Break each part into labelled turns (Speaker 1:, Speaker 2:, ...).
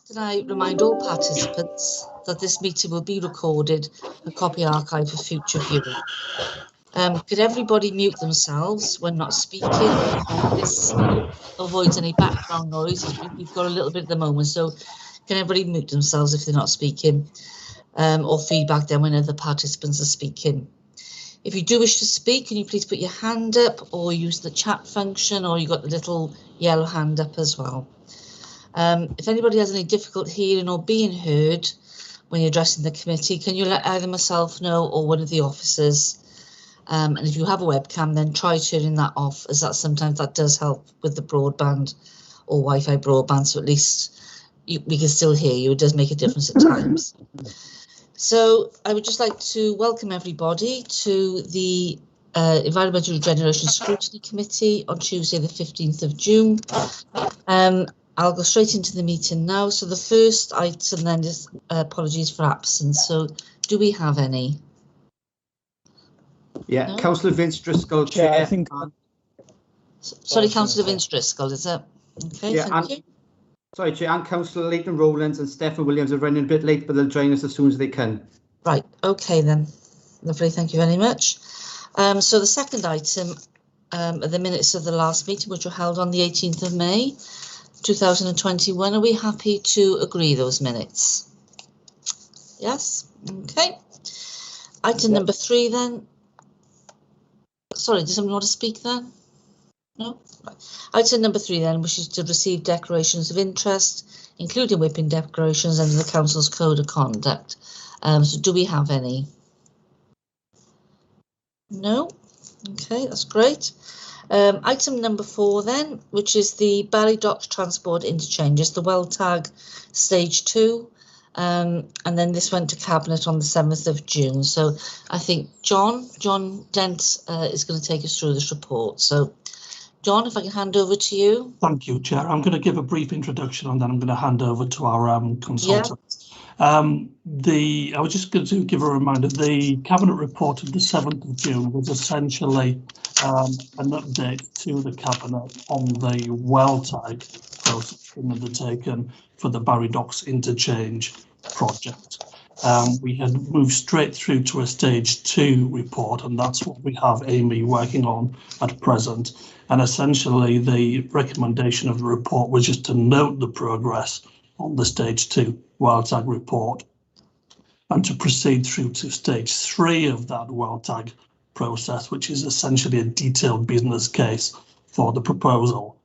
Speaker 1: Can I remind all participants that this meeting will be recorded and copy archived for future viewing. Could everybody mute themselves when not speaking? This avoids any background noise. We've got a little bit at the moment, so can everybody mute themselves if they're not speaking, or feedback then when other participants are speaking. If you do wish to speak, can you please put your hand up or use the chat function, or you've got the little yellow hand up as well. If anybody has any difficulty hearing or being heard when you're addressing the committee, can you let either myself know or one of the officers? And if you have a webcam, then try turning that off, as that sometimes that does help with the broadband or Wi-Fi broadband, so at least we can still hear you. It does make a difference at times. So I would just like to welcome everybody to the Environmental Regeneration Scrutiny Committee on Tuesday the 15th of June. I'll go straight into the meeting now. So the first item then is apologies for absence. So do we have any?
Speaker 2: Yeah,
Speaker 1: no?
Speaker 2: Councillor Vince Driscoll, Chair.
Speaker 3: I think.
Speaker 1: Sorry, Councillor Vince Driscoll, is it? Okay,
Speaker 2: yeah,
Speaker 1: thank you.
Speaker 2: Sorry, Chair, and Councillor Leighton Rowlands and Stephen Williams are running a bit late, but they'll join us as soon as they can. Right,
Speaker 1: okay then. Lovely, thank you very much. So the second item are the minutes of the last meeting, which were held on the 18th of May. 2021. Are we happy to agree those minutes? Yes. Okay. Item number 3 then. Sorry, does someone want to speak then? No? Right. Item number 3 then, which is to receive declarations of interest, including whipping declarations under the Council's Code of Conduct. So do we have any? No? Okay, that's great. Item number 4 then, which is the Barry Docks Transport Interchanges, the well tag stage 2, and then this went to Cabinet on the 7th of June. So I think John Dent is going to take us through this report. So John, if I can hand over to you.
Speaker 3: Thank you, Chair. I'm going to give a brief introduction and then I'm going to hand over to our consultant.
Speaker 1: Yeah.
Speaker 3: I was just going to give a reminder, the Cabinet report of the 7th of June was essentially an update to the Cabinet on the well tag process undertaken for the Barry Docks interchange project. We had moved straight through to a stage 2 report, and that's what we have Amy working on at present. And essentially the recommendation of the report was just to note the progress on the stage 2 well tag report and to proceed through to stage 3 of that well tag process, which is essentially a detailed business case for the proposal.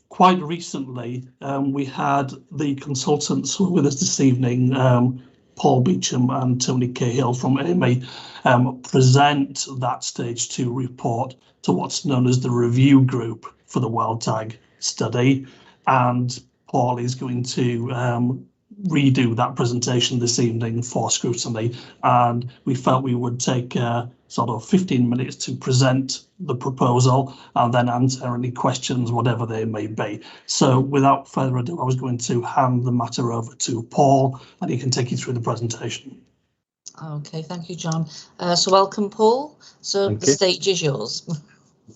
Speaker 3: Quite recently, we had the consultants who were with us this evening, Paul Beecham and Tony Cahill from AME, present that stage 2 report to what's known as the review group for the well tag study, and Paul is going to redo that presentation this evening for scrutiny, and we felt we would take sort of 15 minutes to present the proposal and then answer any questions, whatever they may be. So without further ado, I was going to hand the matter over to Paul and he can take you through the presentation.
Speaker 1: Okay, thank you, John. So welcome, Paul. So the stage is yours.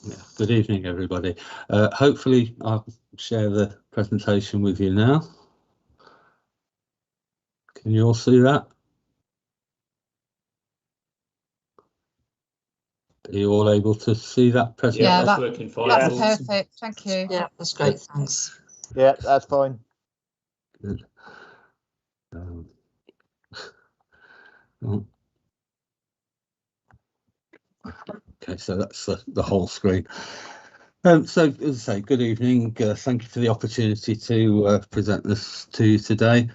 Speaker 4: Yeah, good evening, everybody. Hopefully I'll share the presentation with you now. Can you all see that? Are you all able to see that presentation?
Speaker 5: Yeah, that's working fine. That's perfect. Thank you.
Speaker 1: Yeah, that's great. Thanks.
Speaker 6: Yeah, that's fine.
Speaker 4: Good. Okay, so that's the whole screen. So, as I say, good evening. Thank you for the opportunity to present this to you today.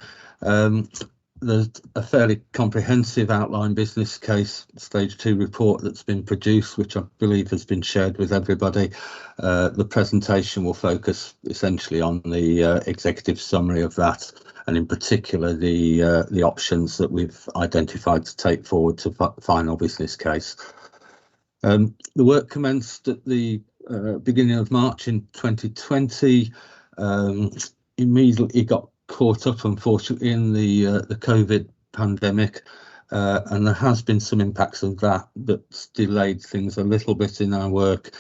Speaker 4: There's a fairly comprehensive outline business case stage 2 report that's been produced, which I believe has been shared with everybody. The presentation will focus essentially on the executive summary of that, and in particular the options that we've identified to take forward to final business case. The work commenced at the beginning of March in 2020. Immediately got caught up, unfortunately, in the COVID pandemic, and there has been some impacts of that that's delayed things a little bit in our work.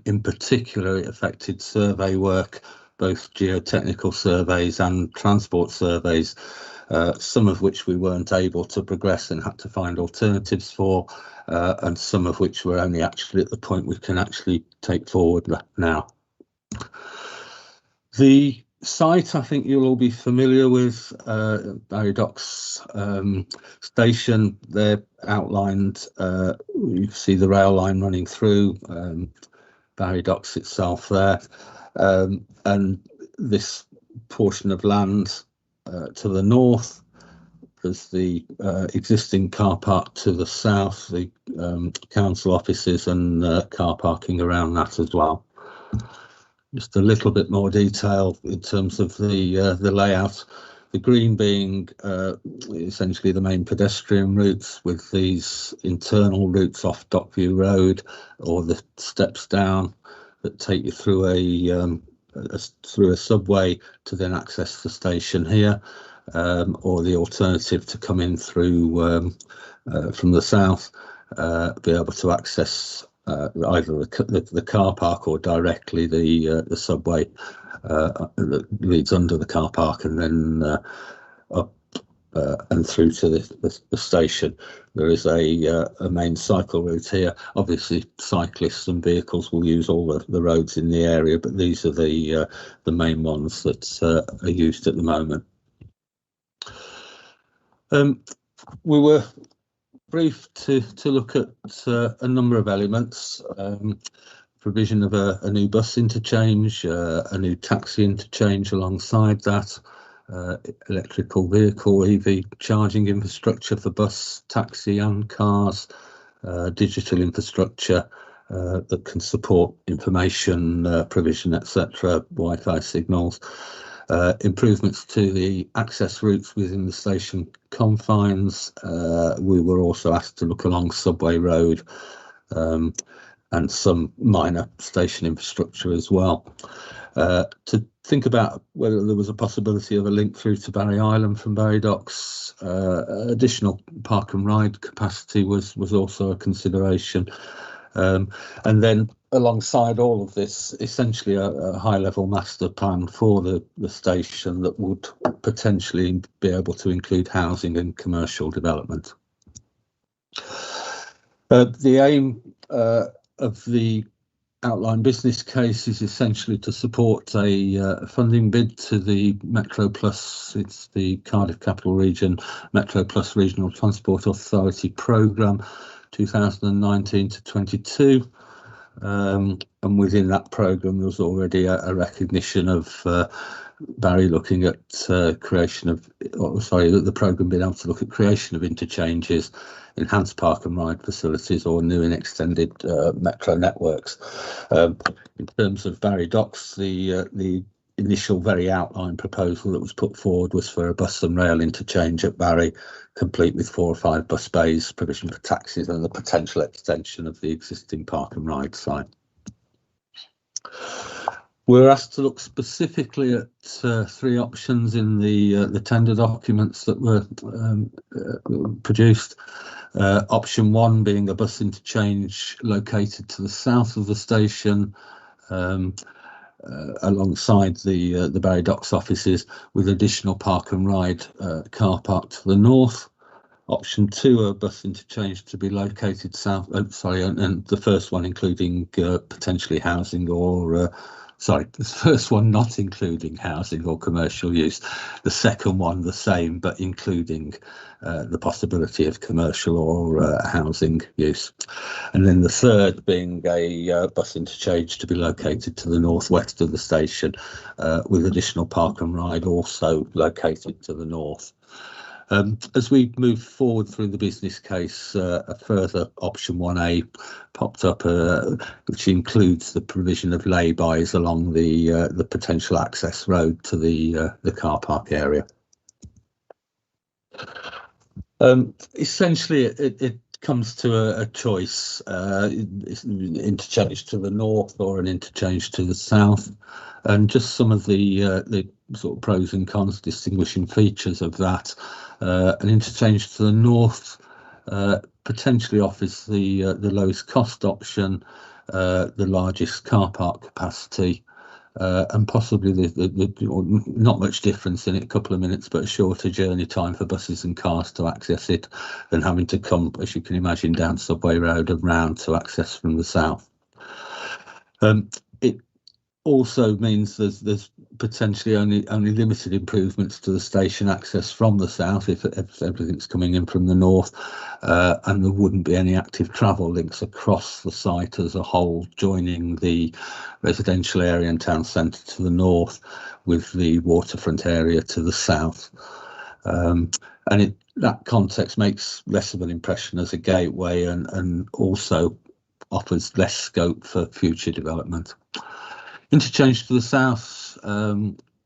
Speaker 4: In particular, it affected survey work both geotechnical surveys and transport surveys, some of which we weren't able to progress and had to find alternatives for, and some of which we're only actually at the point we can actually take forward now. The site, I think you'll all be familiar with, Barry Docks station. They're outlined, you see the rail line running through Barry Docks itself there, and this portion of land to the north. There's the existing car park to the south, the council offices and car parking around that as well. Just a little bit more detail in terms of the layout. The green being essentially the main pedestrian routes, with these internal routes off Dockview Road or the steps down that take you through a subway to then access the station here, or the alternative to come in through from the south, be able to access either the car park or directly the subway that leads under the car park and then up and through to the station. There is a main cycle route here. Obviously, cyclists and vehicles will use all the roads in the area, but these are the main ones that are used at the moment. We were briefed to look at a number of elements. Provision of a new bus interchange, a new taxi interchange alongside that, electrical vehicle EV charging infrastructure for bus, taxi and cars, digital infrastructure that can support information provision, etc., Wi-Fi signals, improvements to the access routes within the station confines. We were also asked to look along Subway Road and some minor station infrastructure as well. To think about whether there was a possibility of a link through to Barry Island from Barry Docks. Additional park and ride capacity was also a consideration. And then alongside all of this, essentially a high-level master plan for the station that would potentially be able to include housing and commercial development. The aim of the outline business case is essentially to support a funding bid to the Metro Plus, it's the Cardiff Capital Region Metro Plus Regional Transport Authority programme 2019 to 22. And within that programme there was already a recognition of Barry looking at creation of, the programme being able to look at creation of interchanges, enhanced park and ride facilities or new and extended metro networks. In terms of Barry Docks, the initial very outline proposal that was put forward was for a bus and rail interchange at Barry, complete with 4 or 5 bus bays, provision for taxis and the potential extension of the existing park and ride site. We're asked to look specifically at 3 options in the tender documents that were produced. Option 1 being a bus interchange located to the south of the station, alongside the Barry Docks offices, with additional park and ride car park to the north. Option 2, a bus interchange to be located south. And the first one including potentially housing or the first one not including housing or commercial use. The second one the same, but including the possibility of commercial or housing use. And then the third being a bus interchange to be located to the northwest of the station, with additional park and ride also located to the north. As we move forward through the business case, a further option 1A popped up, which includes the provision of lay-bys along the potential access road to the car park area. Essentially, it comes to a choice, interchange to the north or an interchange to the south, and just some of the sort of pros and cons, distinguishing features of that. An interchange to the north potentially offers the lowest cost option, the largest car park capacity, and possibly not much difference in it, a couple of minutes, but a shorter journey time for buses and cars to access it than having to come, as you can imagine, down Subway Road and round to access from the south. It also means there's potentially only limited improvements to the station access from the south if everything's coming in from the north, and there wouldn't be any active travel links across the site as a whole, joining the residential area and town centre to the north with the waterfront area to the south. And that context makes less of an impression as a gateway, and also offers less scope for future development. Interchange to the south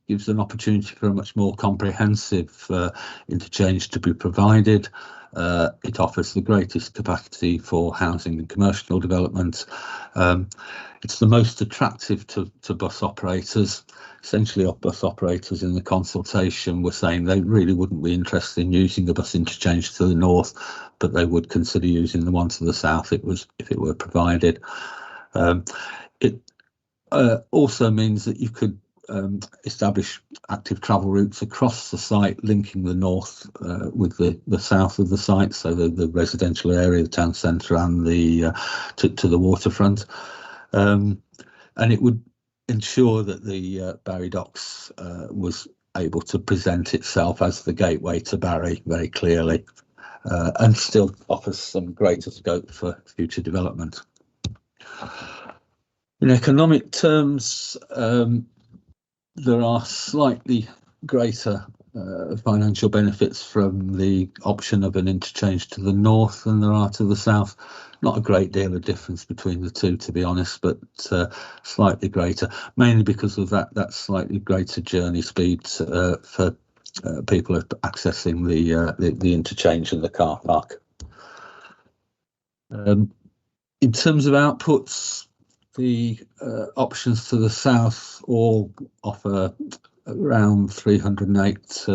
Speaker 4: gives an opportunity for a much more comprehensive interchange to be provided. It offers the greatest capacity for housing and commercial development. It's the most attractive to bus operators. Essentially, bus operators in the consultation were saying they really wouldn't be interested in using the bus interchange to the north, but they would consider using the one to the south if it were provided. It also means that you could establish active travel routes across the site, linking the north with the south of the site, so the residential area, the town centre, and to the waterfront. And it would ensure that the Barry Docks was able to present itself as the gateway to Barry very clearly, and still offers some greater scope for future development. In economic terms, there are slightly greater financial benefits from the option of an interchange to the north than there are to the south. Not a great deal of difference between the two, to be honest, but slightly greater, mainly because of that slightly greater journey speed for people accessing the interchange and the car park. In terms of outputs, the options to the south all offer around 308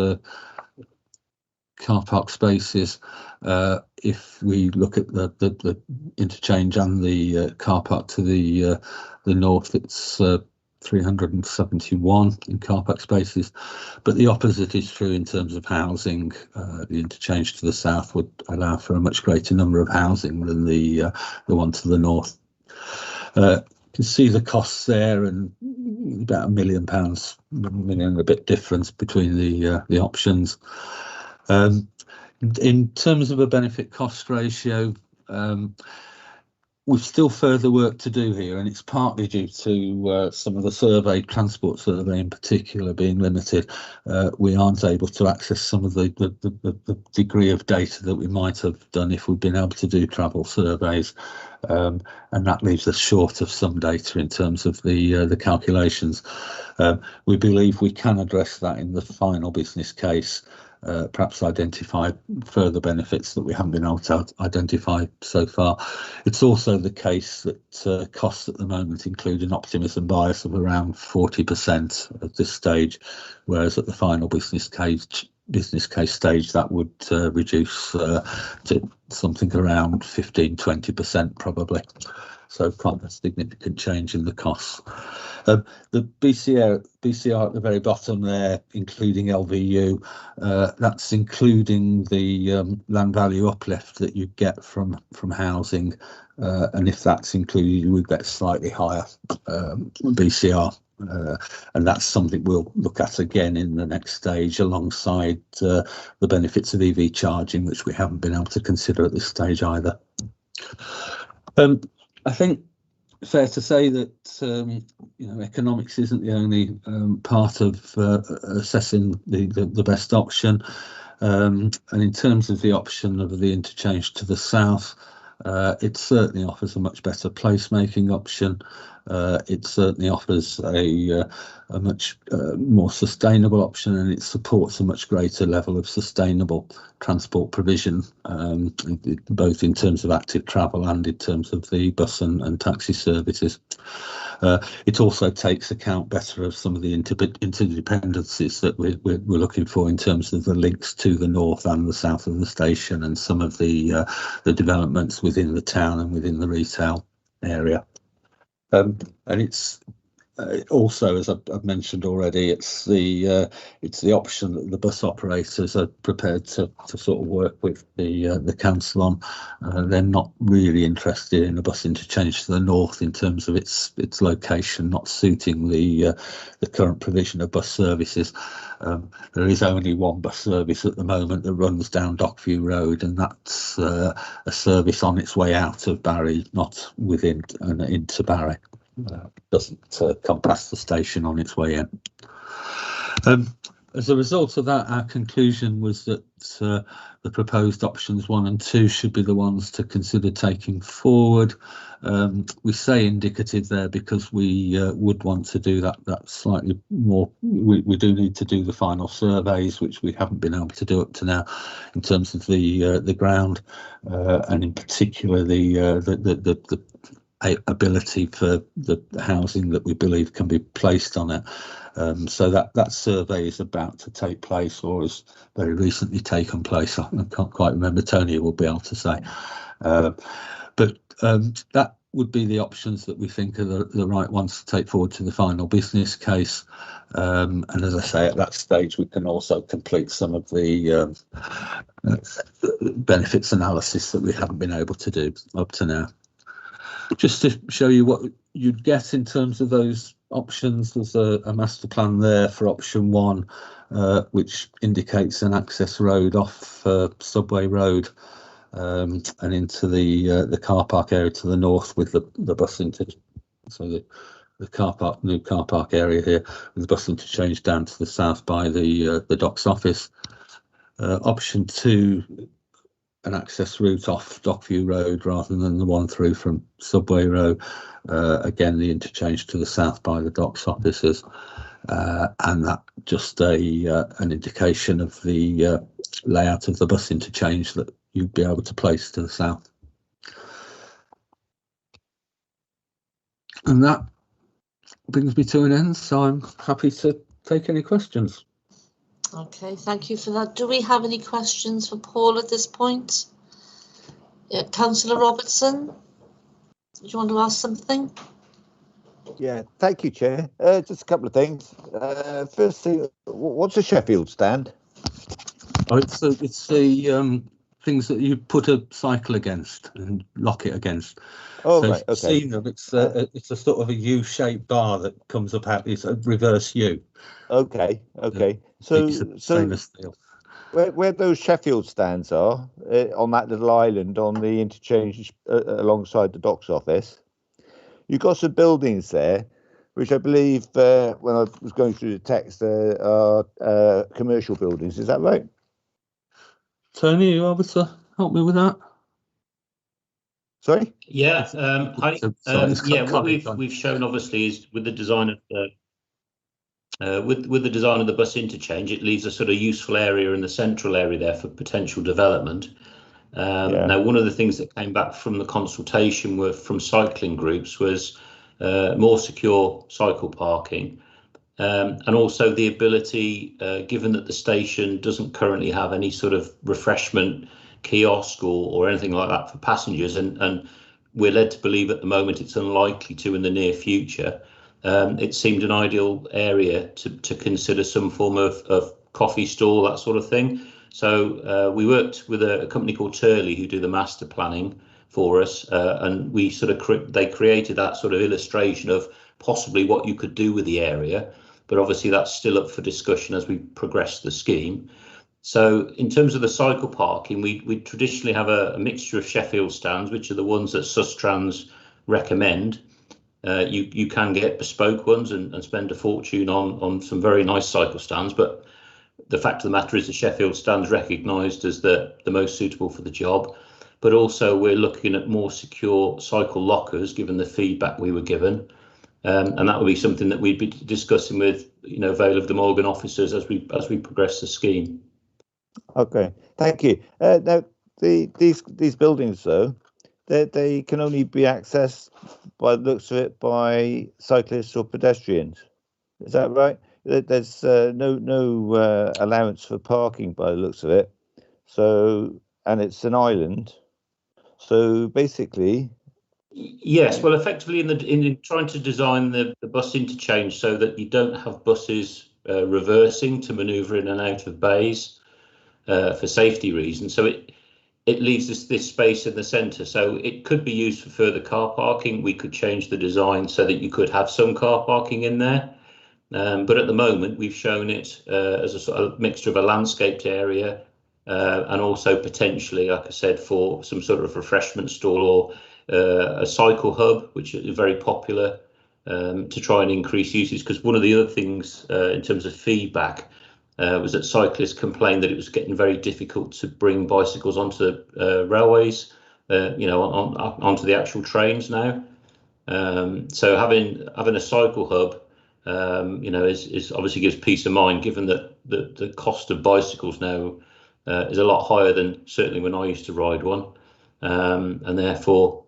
Speaker 4: car park spaces. If we look at the interchange and the car park to the north, it's 371 in car park spaces, but the opposite is true in terms of housing. The interchange to the south would allow for a much greater number of housing than the one to the north. You can see the costs there, and about £1 million, £1 million and a bit difference between the options. In terms of a benefit cost ratio, we've still further work to do here, and it's partly due to some of the transport survey in particular being limited. We aren't able to access some of the degree of data that we might have done if we'd been able to do travel surveys, and that leaves us short of some data in terms of the calculations. We believe we can address that in the final business case. Perhaps identify further benefits that we haven't been able to identify so far. It's also the case that costs at the moment include an optimism bias of around 40% at this stage, whereas at the final business case stage that would reduce to something around 15-20% probably. So quite a significant change in the costs. The BCR at the very bottom there, including LVU, that's including the land value uplift that you get from housing, and if that's included, we get slightly higher BCR. And that's something we'll look at again in the next stage, alongside the benefits of EV charging, which we haven't been able to consider at this stage either. I think fair to say that economics isn't the only part of assessing the best option, and in terms of the option of the interchange to the south, it certainly offers a much better placemaking option. It certainly offers a much more sustainable option, and it supports a much greater level of sustainable transport provision, both in terms of active travel and in terms of the bus and taxi services. It also takes account better of some of the interdependencies that we're looking for in terms of the links to the north and the south of the station, and some of the developments within the town and within the retail area. And it's also, as I've mentioned already, it's the option that the bus operators are prepared to sort of work with the council on. They're not really interested in a bus interchange to the north in terms of its location not suiting the current provision of bus services. There is only one bus service at the moment that runs down Dockview Road, and that's a service on its way out of Barry, not within and into Barry. Doesn't come past the station on its way in. As a result of that, our conclusion was that the proposed options 1 and 2 should be the ones to consider taking forward. We say indicative there because we would want to do that slightly more. We do need to do the final surveys, which we haven't been able to do up to now, in terms of the ground, and in particular the ability for the housing that we believe can be placed on it. So that survey is about to take place, or has very recently taken place. I can't quite remember. Tony will be able to say. But that would be the options that we think are the right ones to take forward to the final business case. And as I say, at that stage, we can also complete some of the benefits analysis that we haven't been able to do up to now. Just to show you what you'd get in terms of those options, there's a master plan there for option 1, which indicates an access road off Subway Road and into the car park area to the north with the bus interchange. So the new car park area here with the bus interchange down to the south by the docks office. Option 2. An access route off Dockview Road rather than the one through from Subway Road. Again, the interchange to the south by the docks offices, and that just an indication of the layout of the bus interchange that you'd be able to place to the south. And that brings me to an end, so I'm happy to take any questions.
Speaker 1: Okay, thank you for that. Do we have any questions for Paul at this point? Councillor Robertson, do you want to ask something?
Speaker 6: Yeah, thank you, Chair. Just a couple of things. Firstly, what's a Sheffield stand?
Speaker 4: Oh, it's the things that you put a cycle against and lock it against.
Speaker 6: Oh,
Speaker 4: so
Speaker 6: right, okay.
Speaker 4: Seen them, it's a sort of a U-shaped bar that comes up out. It's a reverse U.
Speaker 6: Okay. So
Speaker 4: stainless steel.
Speaker 6: Where those Sheffield stands are on that little island on the interchange alongside the docks office, you've got some buildings there, which I believe when I was going through the text are commercial buildings. Is that right?
Speaker 4: Tony, are you able to help me with that?
Speaker 6: Sorry?
Speaker 5: Yeah, what we've shown obviously is with the design of the with the design of the bus interchange, it leaves a sort of useful area in the central area there for potential development. Now, one of the things that came back from the consultation from cycling groups was more secure cycle parking, and also the ability, given that the station doesn't currently have any sort of refreshment kiosk or anything like that for passengers, and we're led to believe at the moment it's unlikely to in the near future. It seemed an ideal area to consider some form of coffee stall, that sort of thing. So we worked with a company called Turley who do the master planning for us, and we sort of they created that sort of illustration of possibly what you could do with the area, but obviously that's still up for discussion as we progress the scheme. So in terms of the cycle parking, we traditionally have a mixture of Sheffield stands, which are the ones that Sustrans recommend. You can get bespoke ones and spend a fortune on some very nice cycle stands, but the fact of the matter is the Sheffield stand's recognised as the most suitable for the job. But also we're looking at more secure cycle lockers, given the feedback we were given, and that will be something that we'd be discussing with Vale of the Morgan officers as we progress the scheme.
Speaker 6: Okay, thank you. Now these buildings though, they can only be accessed by the looks of it by cyclists or pedestrians. Is that right? There's no allowance for parking by the looks of it. So, and it's an island. So basically,
Speaker 5: Yes, well, effectively in trying to design the bus interchange so that you don't have buses reversing to manoeuvre in and out of bays for safety reasons. So it leaves this space in the centre. So it could be used for further car parking. We could change the design so that you could have some car parking in there. But at the moment, we've shown it as a sort of mixture of a landscaped area and also potentially, like I said, for some sort of refreshment stall or a cycle hub, which is very popular to try and increase usage. Because one of the other things in terms of feedback was that cyclists complained that it was getting very difficult to bring bicycles onto railways, onto the actual trains now. So having a cycle hub, is obviously gives peace of mind, given that the cost of bicycles now is a lot higher than certainly when I used to ride one. And therefore,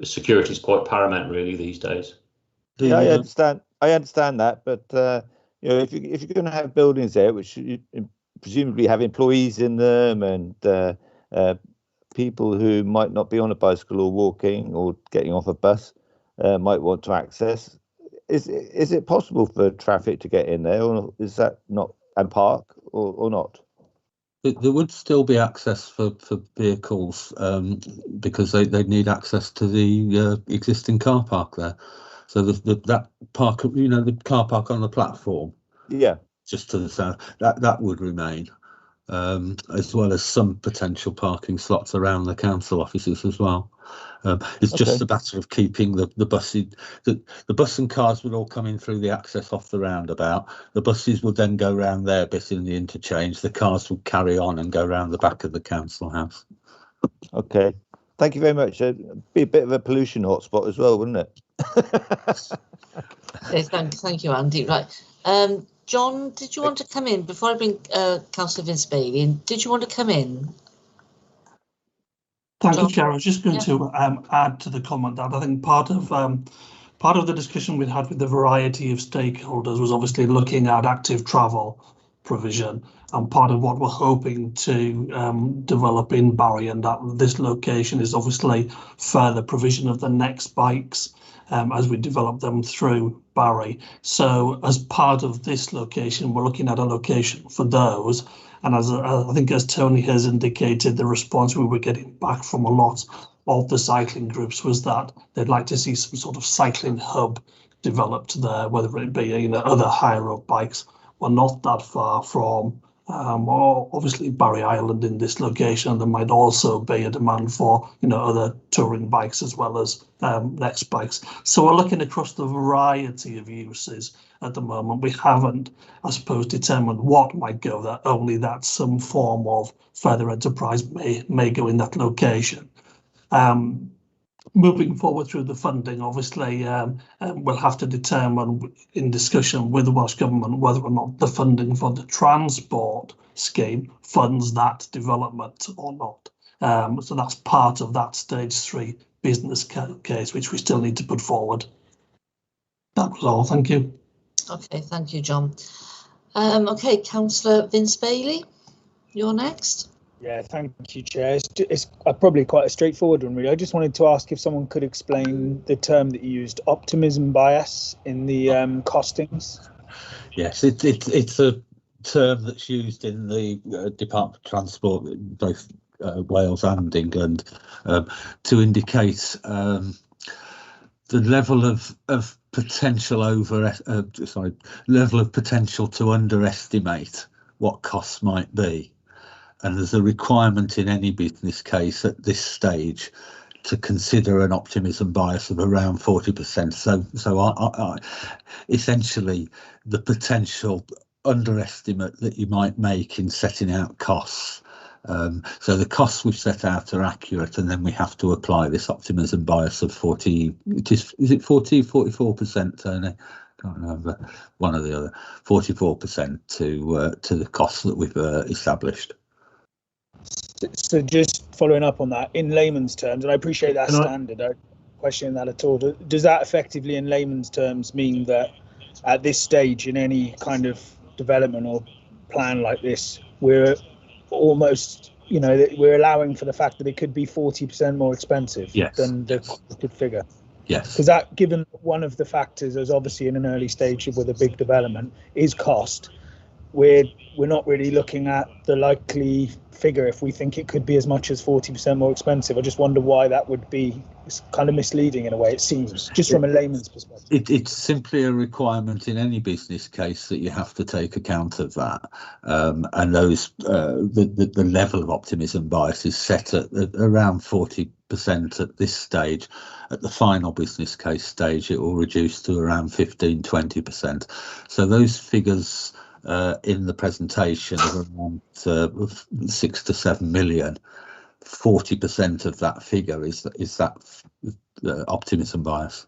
Speaker 5: security is quite paramount really these days.
Speaker 6: Yeah, I understand that, but if you're going to have buildings there, which you presumably have employees in them and people who might not be on a bicycle or walking or getting off a bus might want to access, is it possible for traffic to get in there, or is that not, and park or not?
Speaker 4: There would still be access for vehicles because they need access to the existing car park there. So that park, the car park on the platform, just to the south, that would remain, as well as some potential parking slots around the council offices as well. It's just a matter of keeping the buses. The bus and cars would all come in through the access off the roundabout. The buses would then go round their bit in the interchange. The cars would carry on and go round the back of the council house.
Speaker 6: Okay, thank you very much. It'd be a bit of a pollution hotspot as well, wouldn't it?
Speaker 1: Okay, thank you, Andy. Right, John, did you want to come in before I bring Councillor Vince Bailey in? Did you want to come in?
Speaker 3: Thank you, Chair. I was just going to add to the comment that I think part of the discussion we'd had with the variety of stakeholders was obviously looking at active travel provision, and part of what we're hoping to develop in Barry and at this location is obviously further provision of the next bikes as we develop them through Barry. So as part of this location, we're looking at a location for those. And as I think, as Tony has indicated, the response we were getting back from a lot of the cycling groups was that they'd like to see some sort of cycling hub developed there, whether it be other higher up bikes. We're not that far from obviously Barry Island in this location. There might also be a demand for other touring bikes as well as next bikes. So we're looking across the variety of uses at the moment. We haven't, I suppose, determined what might go there, only that some form of further enterprise may go in that location. Moving forward through the funding, obviously, we'll have to determine in discussion with the Welsh Government whether or not the funding for the transport scheme funds that development or not. So that's part of that stage 3 business case, which we still need to put forward. That was all. Thank you.
Speaker 1: Okay, thank you, John. Okay, Councillor Vince Bailey, you're next.
Speaker 7: Yeah, thank you, Chair. It's probably quite a straightforward one, really. I just wanted to ask if someone could explain the term that you used, optimism bias, in the costings.
Speaker 4: Yes, it's a term that's used in the Department of Transport, both Wales and England, to indicate the level of potential level of potential to underestimate what costs might be. And there's a requirement in any business case at this stage to consider an optimism bias of around 40%. So I essentially the potential underestimate that you might make in setting out costs. So the costs we've set out are accurate, and then we have to apply this optimism bias of 40. Is it 40, 44%, Tony? Can't remember, one or the other. 44% to the costs that we've established.
Speaker 7: So just following up on that, in layman's terms, and I appreciate that standard, I don't question that at all. Does that effectively, in layman's terms, mean that at this stage in any kind of development or plan like this, we're almost, you know, that we're allowing for the fact that it could be 40% more expensive than the quoted figure.
Speaker 4: Yes.
Speaker 7: Because that, given one of the factors, as obviously in an early stage with a big development, is cost. We're not really looking at the likely figure if we think it could be as much as 40% more expensive. I just wonder why that would be. It's kind of misleading in a way, it seems, just from a layman's perspective.
Speaker 4: It's simply a requirement in any business case that you have to take account of that, and those the level of optimism bias is set at around 40% at this stage. At the final business case stage, it will reduce to around 15-20%. So those figures in the presentation of around 6 to 7 million. 40% of that figure is that optimism bias.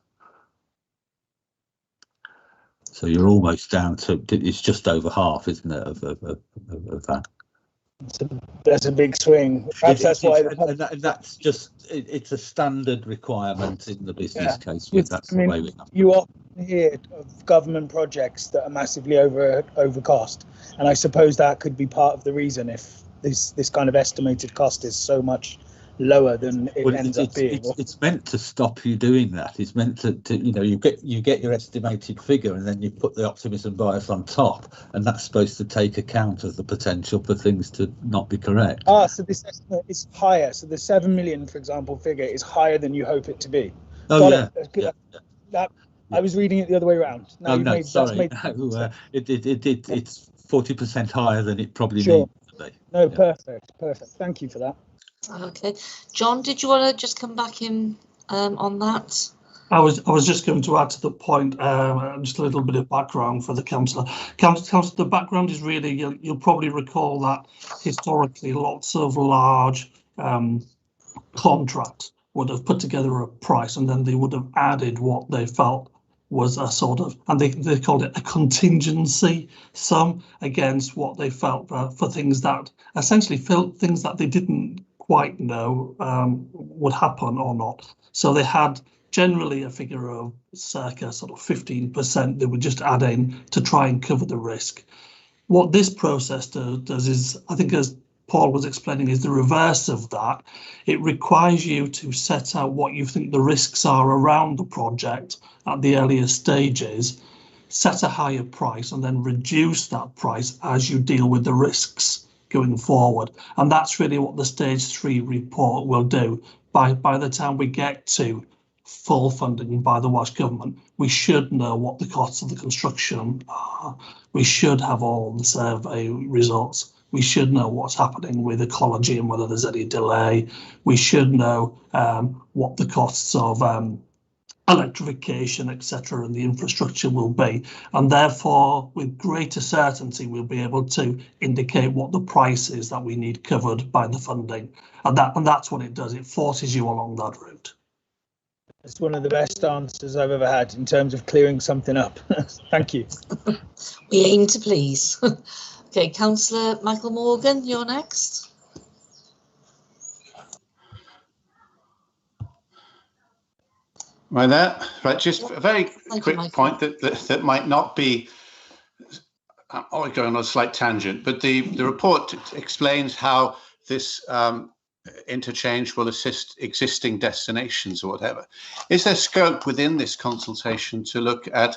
Speaker 4: So you're almost down to, it's just over half, isn't it, of that?
Speaker 7: That's a big swing. Perhaps that's why.
Speaker 4: That's just, it's a standard requirement in the business case. That's the way we have.
Speaker 7: You often hear of government projects that are massively over cost, and I suppose that could be part of the reason if this kind of estimated cost is so much lower than it ends up being.
Speaker 4: It's meant to stop you doing that. It's meant to you know, you get your estimated figure and then you put the optimism bias on top, and that's supposed to take account of the potential for things to not be correct.
Speaker 7: So this estimate is higher. So the 7 million, for example, figure is higher than you hope it to be.
Speaker 4: Oh, yeah.
Speaker 7: I was reading it the other way around.
Speaker 4: Sorry. It's 40% higher than it probably needs to be.
Speaker 7: No, perfect. Thank you for that.
Speaker 1: Okay, John, did you want to just come back in on that?
Speaker 3: I was just going to add to the point, just a little bit of background for the councillor. Councillor, the background is really, you'll probably recall that historically lots of large contracts would have put together a price and then they would have added what they felt was a sort of, and they called it a contingency sum against what they felt for things that essentially things that they didn't quite know would happen or not. So they had generally a figure of circa sort of 15% they would just add in to try and cover the risk. What this process does is, I think as Paul was explaining, is the reverse of that. It requires you to set out what you think the risks are around the project at the earlier stages, set a higher price and then reduce that price as you deal with the risks going forward. And that's really what the stage 3 report will do. By the time we get to full funding by the Welsh Government, we should know what the costs of the construction are. We should have all the survey results. We should know what's happening with ecology and whether there's any delay. We should know what the costs of electrification, etc., and the infrastructure will be. And therefore, with greater certainty, we'll be able to indicate what the price is that we need covered by the funding. And that's what it does. It forces you along that route.
Speaker 7: It's one of the best answers I've ever had in terms of clearing something up. Thank you.
Speaker 1: We aim to please. Okay, Councillor Michael Morgan, you're next.
Speaker 8: Right there. Right, just a very quick point that might not be going on a slight tangent, but the report explains how this interchange will assist existing destinations or whatever. Is there scope within this consultation to look at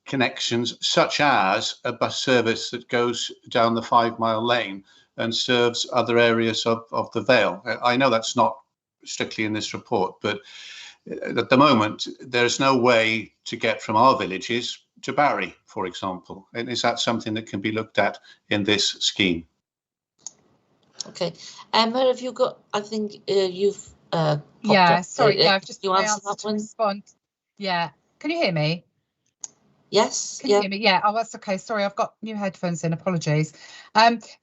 Speaker 8: connections such as a bus service that goes down the 5-mile lane and serves other areas of the Vale? I know that's not strictly in this report, but at the moment there's no way to get from our villages to Barry, for example. And is that something that can be looked at in this scheme?
Speaker 1: Okay, Emma, have you got? I think you've.
Speaker 9: Yeah, sorry. Yeah, I've just
Speaker 1: you answered that one.
Speaker 9: Respond. Yeah, can you hear me?
Speaker 1: Yes.
Speaker 9: Can you hear me? Yeah. Oh, that's okay. Sorry, I've got new headphones in. Apologies.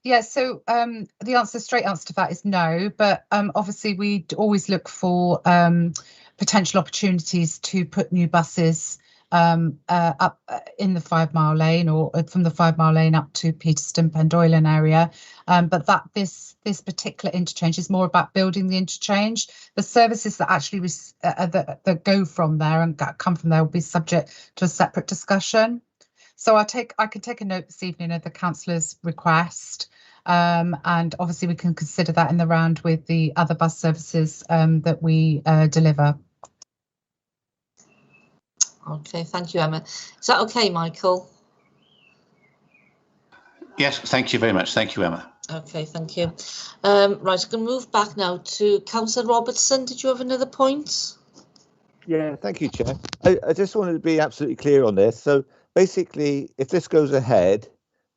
Speaker 9: Yeah. So the straight answer to that is no. But obviously, we always look for potential opportunities to put new buses up in the 5-mile lane or from the 5-mile lane up to Peterston, Pendoylan area. But this particular interchange is more about building the interchange. The services that actually that go from there and come from there will be subject to a separate discussion. So I can take a note this evening of the councillor's request. and obviously we can consider that in the round with the other bus services that we deliver.
Speaker 1: Okay, thank you, Emma. Is that okay, Michael?
Speaker 8: Yes, thank you very much. Thank you, Emma.
Speaker 1: Okay, thank you. Right, I'm going to move back now to Councillor Robertson. Did you have another point?
Speaker 6: Yeah, thank you, Chair. I just wanted to be absolutely clear on this. So basically, if this goes ahead,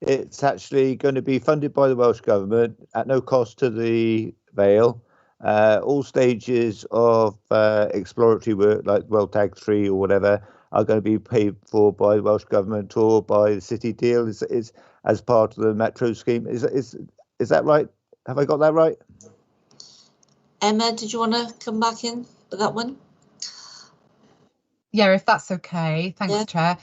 Speaker 6: it's actually going to be funded by the Welsh Government at no cost to the Vale. All stages of exploratory work, like Well Tag 3 or whatever, are going to be paid for by the Welsh Government or by the City Deal is as part of the Metro scheme. Is that right? Have I got that right?
Speaker 1: Emma, did you want to come back in with that one?
Speaker 9: Yeah, if that's okay. Thanks, Chair.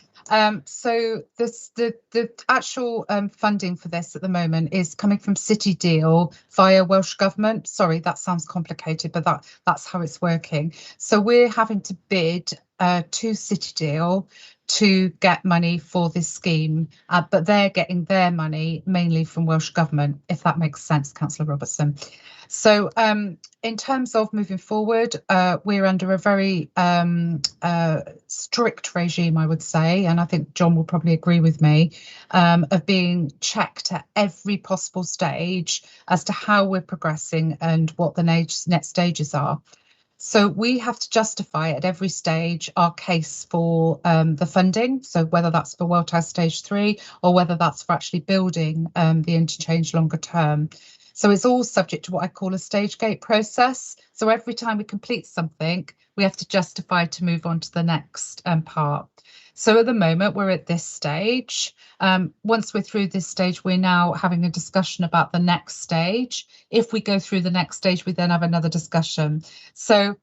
Speaker 9: So the actual funding for this at the moment is coming from City Deal via Welsh Government. Sorry, that sounds complicated, but that's how it's working. So we're having to bid to City Deal to get money for this scheme, but they're getting their money mainly from Welsh Government, if that makes sense, Councillor Robertson. So in terms of moving forward, we're under a very strict regime, I would say, and I think John will probably agree with me, of being checked at every possible stage as to how we're progressing and what the next stages are. So we have to justify at every stage our case for the funding. So whether that's for Welltag Stage 3 or whether that's for actually building the interchange longer term. So it's all subject to what I call a stage gate process. So every time we complete something, we have to justify to move on to the next part. So at the moment, we're at this stage. Once we're through this stage, we're now having a discussion about the next stage. If we go through the next stage, we then have another discussion. So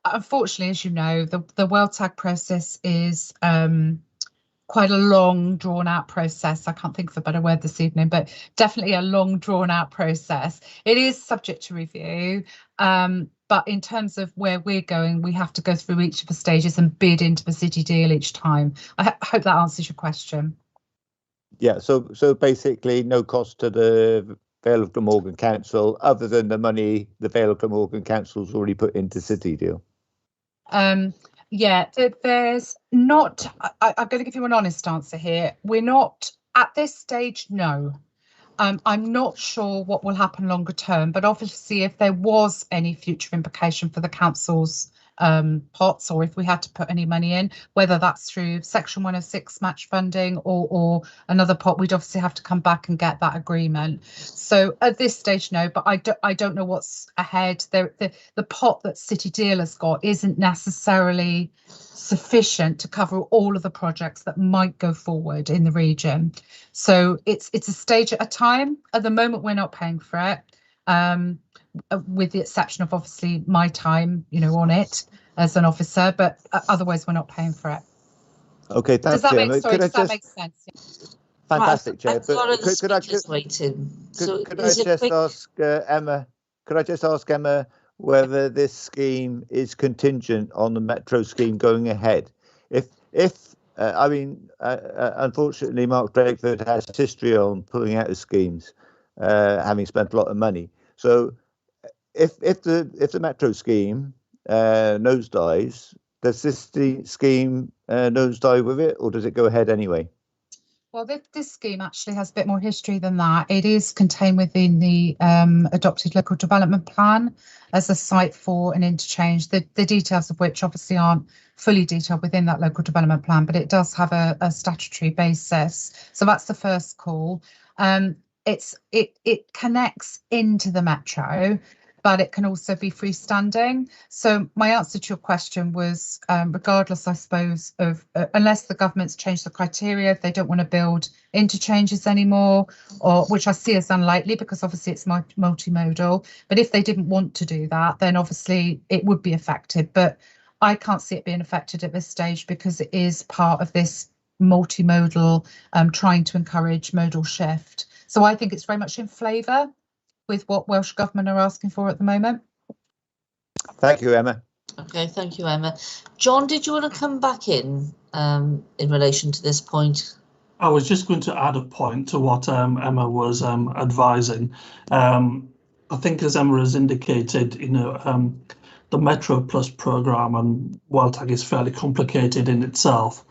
Speaker 9: unfortunately, as you know, the Welltag process is quite a long, drawn-out process. I can't think of a better word this evening, but definitely a long, drawn-out process. It is subject to review, but in terms of where we're going, we have to go through each of the stages and bid into the City Deal each time. I hope that answers your question. Yeah, so basically no cost to the Vale of Glamorgan Council other than the money the Vale of Glamorgan Council's already put into City Deal. Yeah, there's not, I'm going to give you an honest answer here. We're not at this stage, no. I'm not sure what will happen longer term, but obviously if there was any future implication for the council's pots, or if we had to put any money in, whether that's through Section 106 match funding or another pot, we'd obviously have to come back and get that agreement. So at this stage, no, but I don't know what's ahead. The pot that City Deal has got isn't necessarily sufficient to cover all of the projects that might go forward in the region. So it's a stage at a time. At the moment, we're not paying for it. With the exception of obviously my time, on it as an officer, but otherwise we're not paying for it. Okay, thanks, Chair. Does that make sense? Yeah. Fantastic, Chair. But could I just ask Emma? Could I just ask Emma whether this scheme is contingent on the Metro scheme going ahead? Unfortunately, Mark Drakeford has history on pulling out of schemes, having spent a lot of money. So, if the Metro scheme nosedives, does this scheme nosedive with it, or does it go ahead anyway? Well, this scheme actually has a bit more history than that. It is contained within the adopted local development plan as a site for an interchange, the details of which obviously aren't fully detailed within that local development plan, but it does have a statutory basis. So that's the first call. It connects into the Metro, but it can also be freestanding. So my answer to your question was, regardless, I suppose, of unless the government's changed the criteria, if they don't want to build interchanges anymore, or which I see as unlikely because obviously it's multimodal. But if they didn't want to do that, then obviously it would be affected. But I can't see it being affected at this stage because it is part of this multimodal, trying to encourage modal shift. So I think it's very much in flavour with what Welsh Government are asking for at the moment. Thank you, Emma.
Speaker 1: Okay, thank you, Emma. John, did you want to come back in relation to this point?
Speaker 3: I was just going to add a point to what Emma was advising. I think, as Emma has indicated, the Metro Plus programme and WellTag is fairly complicated in itself.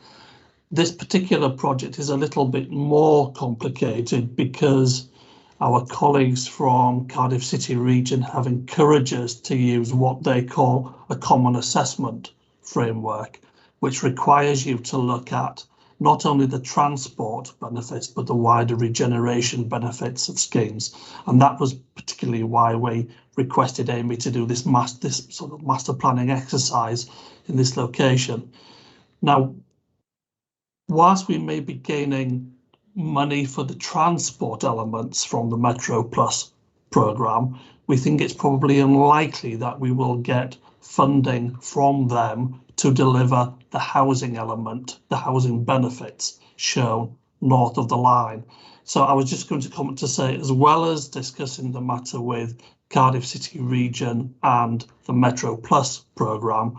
Speaker 3: This particular project is a little bit more complicated because our colleagues from Cardiff City region have encouraged us to use what they call a common assessment framework, which requires you to look at not only the transport benefits, but the wider regeneration benefits of schemes. And that was particularly why we requested Amy to do this sort of master planning exercise in this location. Now, whilst we may be gaining money for the transport elements from the Metro Plus programme, we think it's probably unlikely that we will get funding from them to deliver the housing element, the housing benefits shown north of the line. So I was just going to comment to say, as well as discussing the matter with Cardiff City region and the Metro Plus programme,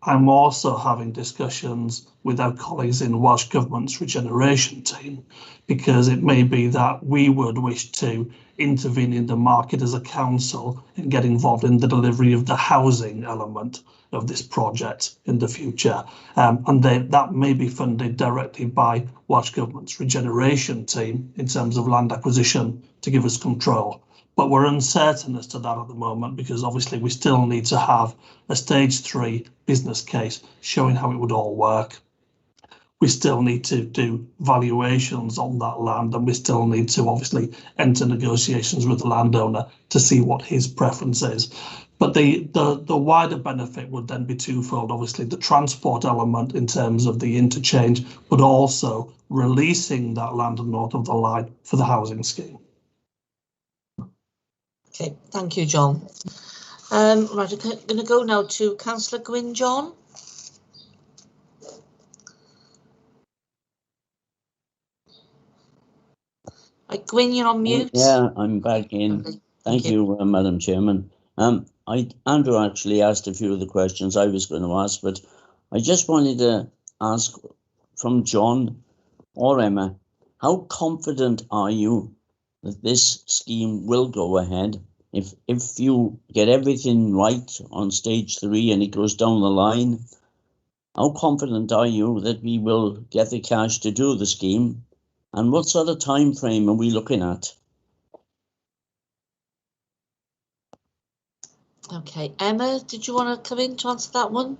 Speaker 3: I'm also having discussions with our colleagues in Welsh Government's Regeneration team, because it may be that we would wish to intervene in the market as a council and get involved in the delivery of the housing element of this project in the future. And that may be funded directly by Welsh Government's Regeneration team in terms of land acquisition to give us control. But we're uncertain as to that at the moment, because obviously we still need to have a stage 3 business case showing how it would all work. We still need to do valuations on that land, and we still need to obviously enter negotiations with the landowner to see what his preference is. But the wider benefit would then be twofold. Obviously, the transport element in terms of the interchange, but also releasing that land north of the line for the housing scheme.
Speaker 1: Okay, thank you, John. Right, I'm going to go now to Councillor Gwyn John. Gwyn, you're on mute.
Speaker 10: Yeah, I'm back in. Okay. Thank you, Madam Chairman. Andrew actually asked a few of the questions I was going to ask, but I just wanted to ask from John or Emma, how confident are you that this scheme will go ahead? If you get everything right on stage 3 and it goes down the line, how confident are you that we will get the cash to do the scheme? And what sort of time frame are we looking at?
Speaker 1: Okay, Emma, did you want to come in to answer that one?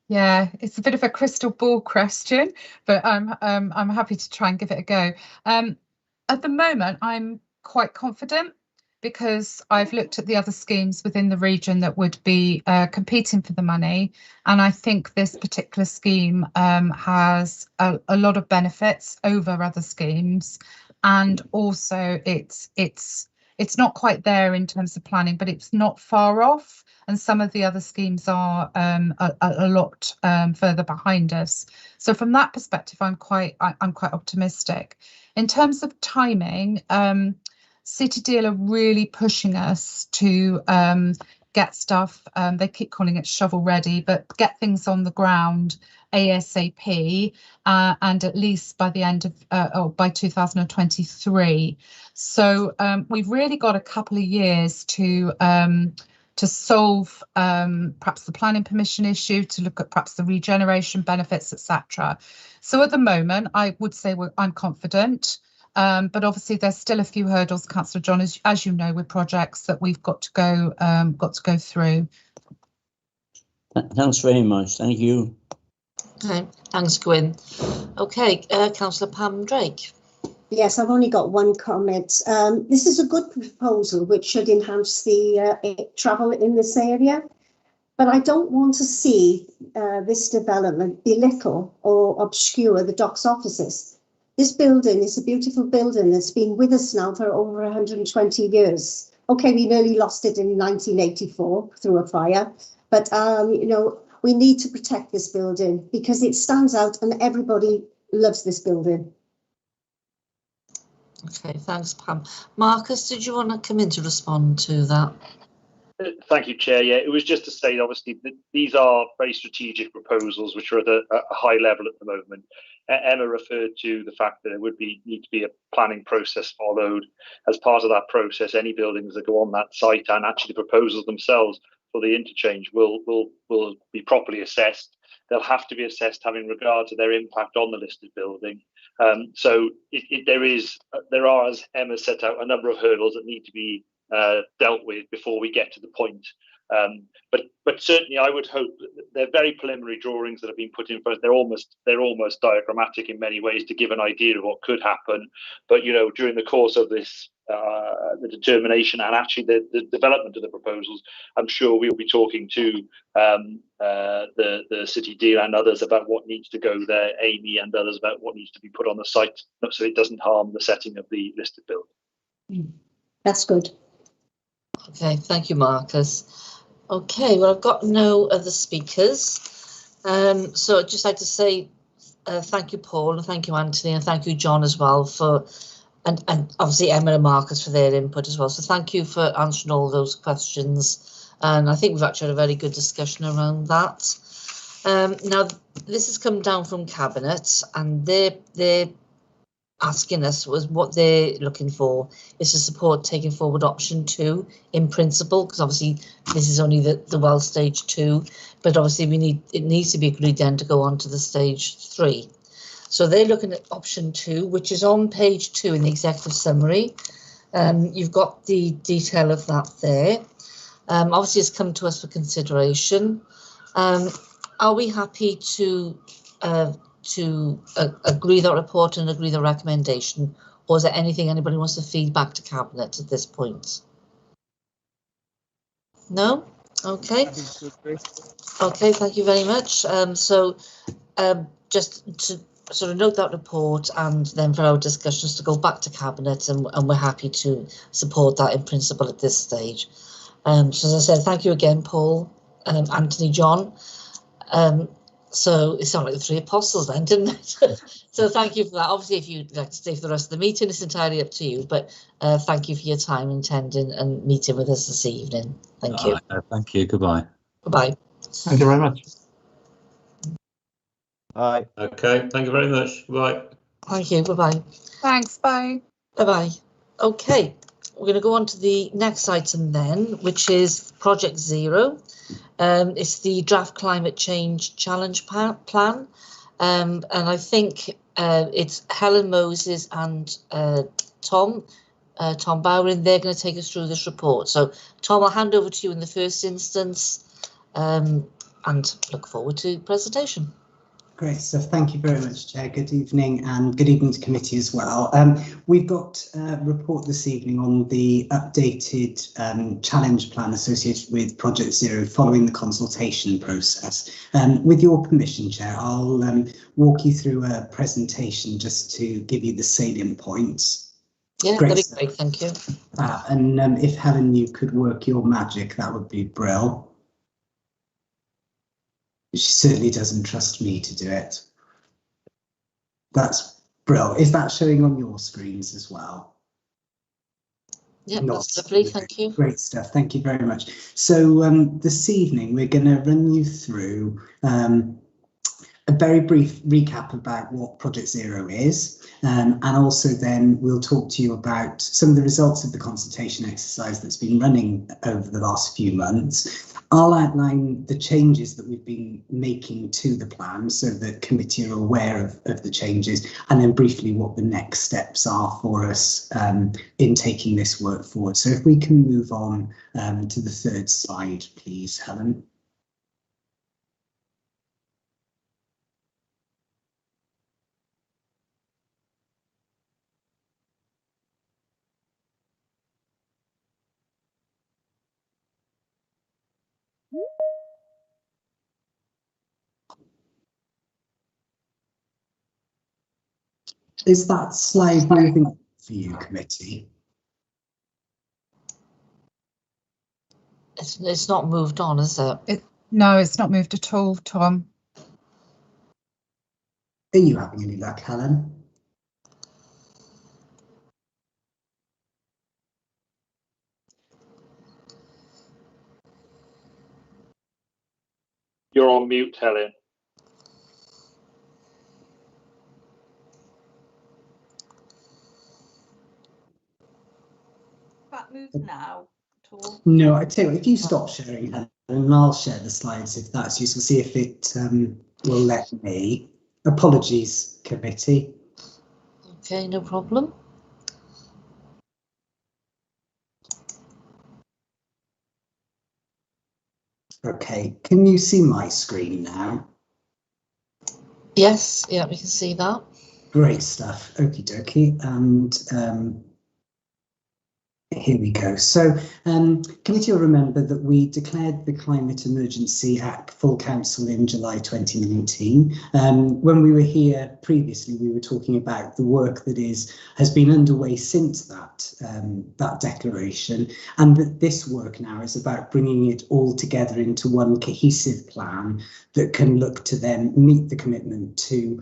Speaker 9: Yeah, it's a bit of a crystal ball question, but I'm happy to try and give it a go. At the moment, I'm quite confident, because I've looked at the other schemes within the region that would be competing for the money, and I think this particular scheme has a lot of benefits over other schemes, and also it's not quite there in terms of planning, but it's not far off, and some of the other schemes are a lot further behind us. So from that perspective, I'm quite optimistic. In terms of timing, City Deal are really pushing us to get stuff, they keep calling it shovel ready, but get things on the ground ASAP, and at least by the end of or by 2023. So we've really got a couple of years to solve perhaps the planning permission issue, to look at perhaps the regeneration benefits, etc. So at the moment, I would say I'm confident. But obviously there's still a few hurdles, Councillor John, as you know, with projects that we've got to go through.
Speaker 10: Thanks very much. Thank you.
Speaker 1: Okay, thanks, Gwyn. Okay, Councillor Pam Drake.
Speaker 11: Yes, I've only got one comment. This is a good proposal which should enhance the travel in this area, but I don't want to see this development belittle or obscure the docks offices. This building is a beautiful building that's been with us now for over 120 years. Okay, we nearly lost it in 1984 through a fire, but you know, we need to protect this building because it stands out and everybody loves this building.
Speaker 1: Okay, thanks, Pam. Marcus, did you want to come in to respond to that?
Speaker 12: Thank you, Chair. Yeah, it was just to say, obviously, that these are very strategic proposals, which are at a high level at the moment. Emma referred to the fact that there would need to be a planning process followed. As part of that process, any buildings that go on that site and actually the proposals themselves for the interchange will be properly assessed. They'll have to be assessed having regard to their impact on the listed building. So there are, as Emma set out, a number of hurdles that need to be dealt with before we get to the point. But certainly, I would hope that they're very preliminary drawings that have been put in front. They're almost diagrammatic in many ways to give an idea of what could happen. But during the course of this, the determination and actually the development of the proposals, I'm sure we'll be talking to the city deal and others about what needs to go there, Amy and others about what needs to be put on the site, so it doesn't harm the setting of the listed building.
Speaker 11: That's good.
Speaker 1: Okay, thank you, Marcus. Okay, well, I've got no other speakers. So I'd just like to say thank you, Paul, and thank you, Anthony, and thank you, John, as well, and obviously Emma and Marcus for their input as well. So thank you for answering all those questions. And I think we've actually had a very good discussion around that. Now, this has come down from Cabinet, and they're asking us what they're looking for is to support taking forward option 2 in principle, because obviously this is only the well stage 2, but obviously it needs to be agreed then to go on to the stage 3. So they're looking at option 2, which is on page 2 in the executive summary. You've got the detail of that there. Obviously it's come to us for consideration. Are we happy to agree that report and agree the recommendation, or is there anything anybody wants to feed back to Cabinet at this point? No? Okay. Okay, thank you very much. Just to sort of note that report and then for our discussions to go back to Cabinet, and we're happy to support that in principle at this stage. So as I said, thank you again, Paul, Anthony, John. So it sounded like the 3 apostles then, didn't it? So thank you for that. Obviously, if you'd like to stay for the rest of the meeting, it's entirely up to you. But thank you for your time attending and meeting with us this evening. Thank you.
Speaker 4: Thank you. Goodbye.
Speaker 1: Goodbye.
Speaker 3: Thank you very much.
Speaker 6: Bye.
Speaker 5: Okay, thank you very much. Bye.
Speaker 1: Thank you. Bye-bye.
Speaker 9: Thanks. Bye.
Speaker 1: Bye-bye. Okay, we're going to go on to the next item then, which is Project Zero. It's the draft climate change challenge plan, and I think it's Helen Moses and Tom Bowring. They're going to take us through this report. So Tom, I'll hand over to you in the first instance, and look forward to the presentation.
Speaker 13: Great stuff. Thank you very much, Chair. Good evening, and good evening to committee as well. We've got a report this evening on the updated challenge plan associated with Project Zero following the consultation process. With your permission, Chair, I'll walk you through a presentation just to give you the salient points.
Speaker 1: Yeah, that'd be great. Thank you.
Speaker 13: And if Helen, you could work your magic, that would be brilliant. She certainly doesn't trust me to do it. That's brilliant. Is that showing on your screens as well?
Speaker 1: Yeah, that's lovely. Thank you.
Speaker 13: Great stuff. Thank you very much. So this evening, we're going to run you through a very brief recap about what Project Zero is, and also then we'll talk to you about some of the results of the consultation exercise that's been running over the last few months. I'll outline the changes that we've been making to the plan so that committee are aware of the changes, and then briefly what the next steps are for us in taking this work forward. So if we can move on to the third slide, please, Helen. Is that slide moving for you, committee?
Speaker 1: It's not moved on, is it?
Speaker 9: No, it's not moved at all, Tom.
Speaker 13: Are you having any luck, Helen?
Speaker 12: You're on mute, Helen.
Speaker 14: That moves now at all?
Speaker 13: No, I tell you what, if you stop sharing, Helen, and I'll share the slides if that's useful. See if it will let me. Apologies, committee.
Speaker 1: Okay, no problem.
Speaker 13: Okay, can you see my screen now?
Speaker 1: Yes, yeah, we can see that.
Speaker 13: Great stuff. Okie dokie. And here we go. So committee will remember that we declared the climate emergency at full council in July 2019. When we were here previously, we were talking about the work that has been underway since that declaration, and that this work now is about bringing it all together into one cohesive plan that can look to then meet the commitment to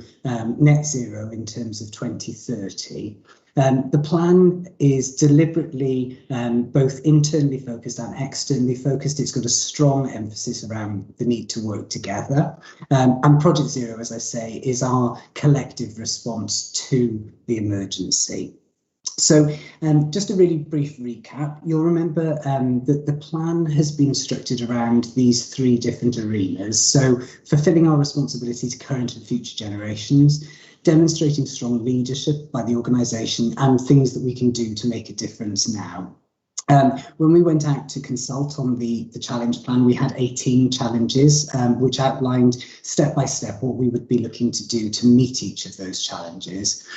Speaker 13: net zero in terms of 2030. The plan is deliberately both internally focused and externally focused. It's got a strong emphasis around the need to work together. And Project Zero, as I say, is our collective response to the emergency. So just a really brief recap, you'll remember that the plan has been structured around these three different arenas. So fulfilling our responsibility to current and future generations, demonstrating strong leadership by the organisation, and things that we can do to make a difference now. When we went out to consult on the challenge plan, we had 18 challenges, which outlined step by step what we would be looking to do to meet each of those challenges.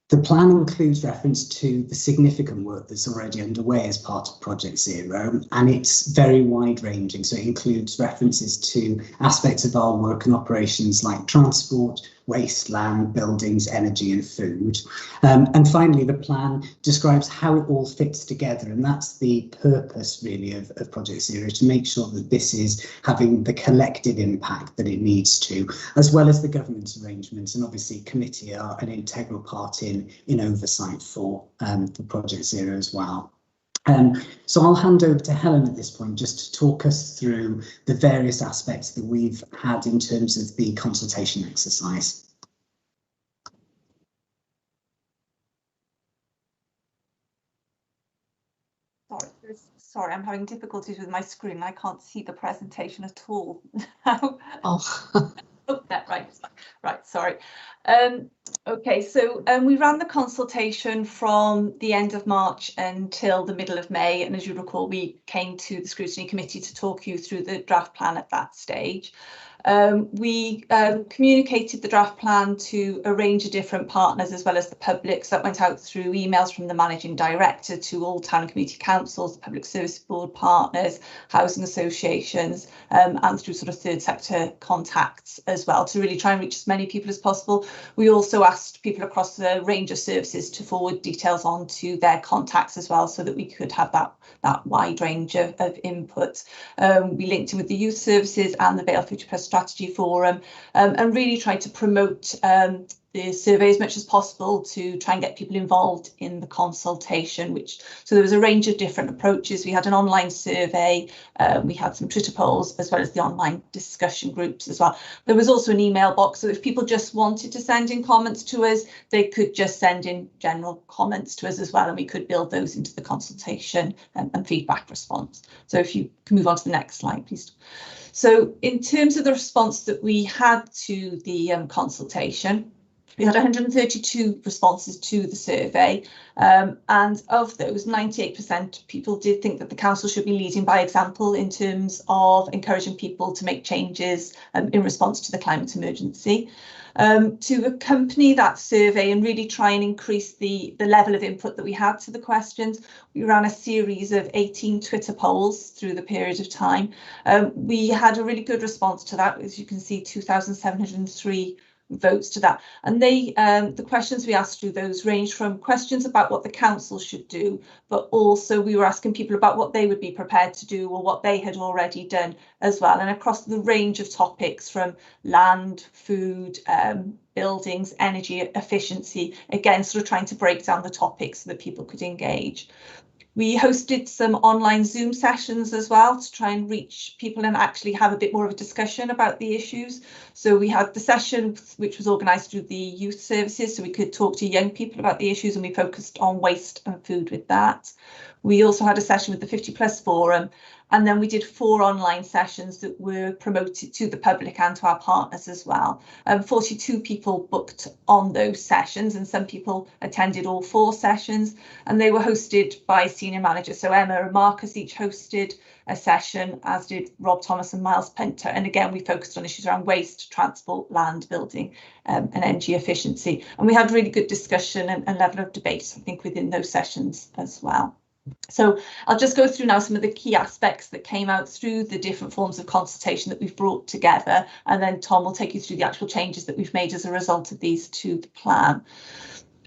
Speaker 13: The plan includes reference to the significant work that's already underway as part of Project Zero, and it's very wide-ranging. So it includes references to aspects of our work and operations like transport, waste, land, buildings, energy and food. And finally, the plan describes how it all fits together, and that's the purpose really of Project Zero, to make sure that this is having the collective impact that it needs to, as well as the governance arrangements, and obviously committee are an integral part in oversight for Project Zero as well. So I'll hand over to Helen at this point just to talk us through the various aspects that we've had in terms of the consultation exercise.
Speaker 14: Sorry, I'm having difficulties with my screen. I can't see the presentation at all.
Speaker 1: Oh.
Speaker 14: Oh, that right, sorry. Okay, so we ran the consultation from the end of March until the middle of May, and as you recall, we came to the Scrutiny Committee to talk you through the draft plan at that stage. We communicated the draft plan to a range of different partners as well as the public. So that went out through emails from the managing director to all town and community councils, the public service board partners, housing associations, and through sort of third sector contacts as well, to really try and reach as many people as possible. We also asked people across the range of services to forward details on to their contacts as well, so that we could have that wide range of input. We linked in with the youth services and the Vale Future Plus Strategy Forum, and really tried to promote the survey as much as possible to try and get people involved in the consultation. So there was a range of different approaches. We had an online survey, we had some Twitter polls, as well as the online discussion groups as well. There was also an email box, so if people just wanted to send in comments to us, they could just send in general comments to us as well, and we could build those into the consultation and feedback response. So if you can move on to the next slide, please. So in terms of the response that we had to the consultation, we had 132 responses to the survey, and of those, 98% people did think that the council should be leading by example in terms of encouraging people to make changes in response to the climate emergency. To accompany that survey and really try and increase the level of input that we had to the questions, we ran a series of 18 Twitter polls through the period of time. We had a really good response to that. As you can see, 2,703 votes to that, and the questions we asked through those ranged from questions about what the council should do, but also we were asking people about what they would be prepared to do or what they had already done as well, and across the range of topics from land, food, buildings, energy efficiency, again sort of trying to break down the topics so that people could engage. We hosted some online Zoom sessions as well to try and reach people and actually have a bit more of a discussion about the issues. So we had the session which was organised through the youth services, so we could talk to young people about the issues, and we focused on waste and food with that. We also had a session with the 50+ forum, and then we did 4 online sessions that were promoted to the public and to our partners as well. 42 people booked on those sessions, and some people attended all 4 sessions, and they were hosted by senior managers. So Emma and Marcus each hosted a session, as did Rob Thomas and Miles Punter. And again, we focused on issues around waste, transport, land, building, and energy efficiency. And we had really good discussion and level of debate, I think, within those sessions as well. So I'll just go through now some of the key aspects that came out through the different forms of consultation that we've brought together, and then Tom will take you through the actual changes that we've made as a result of these to the plan.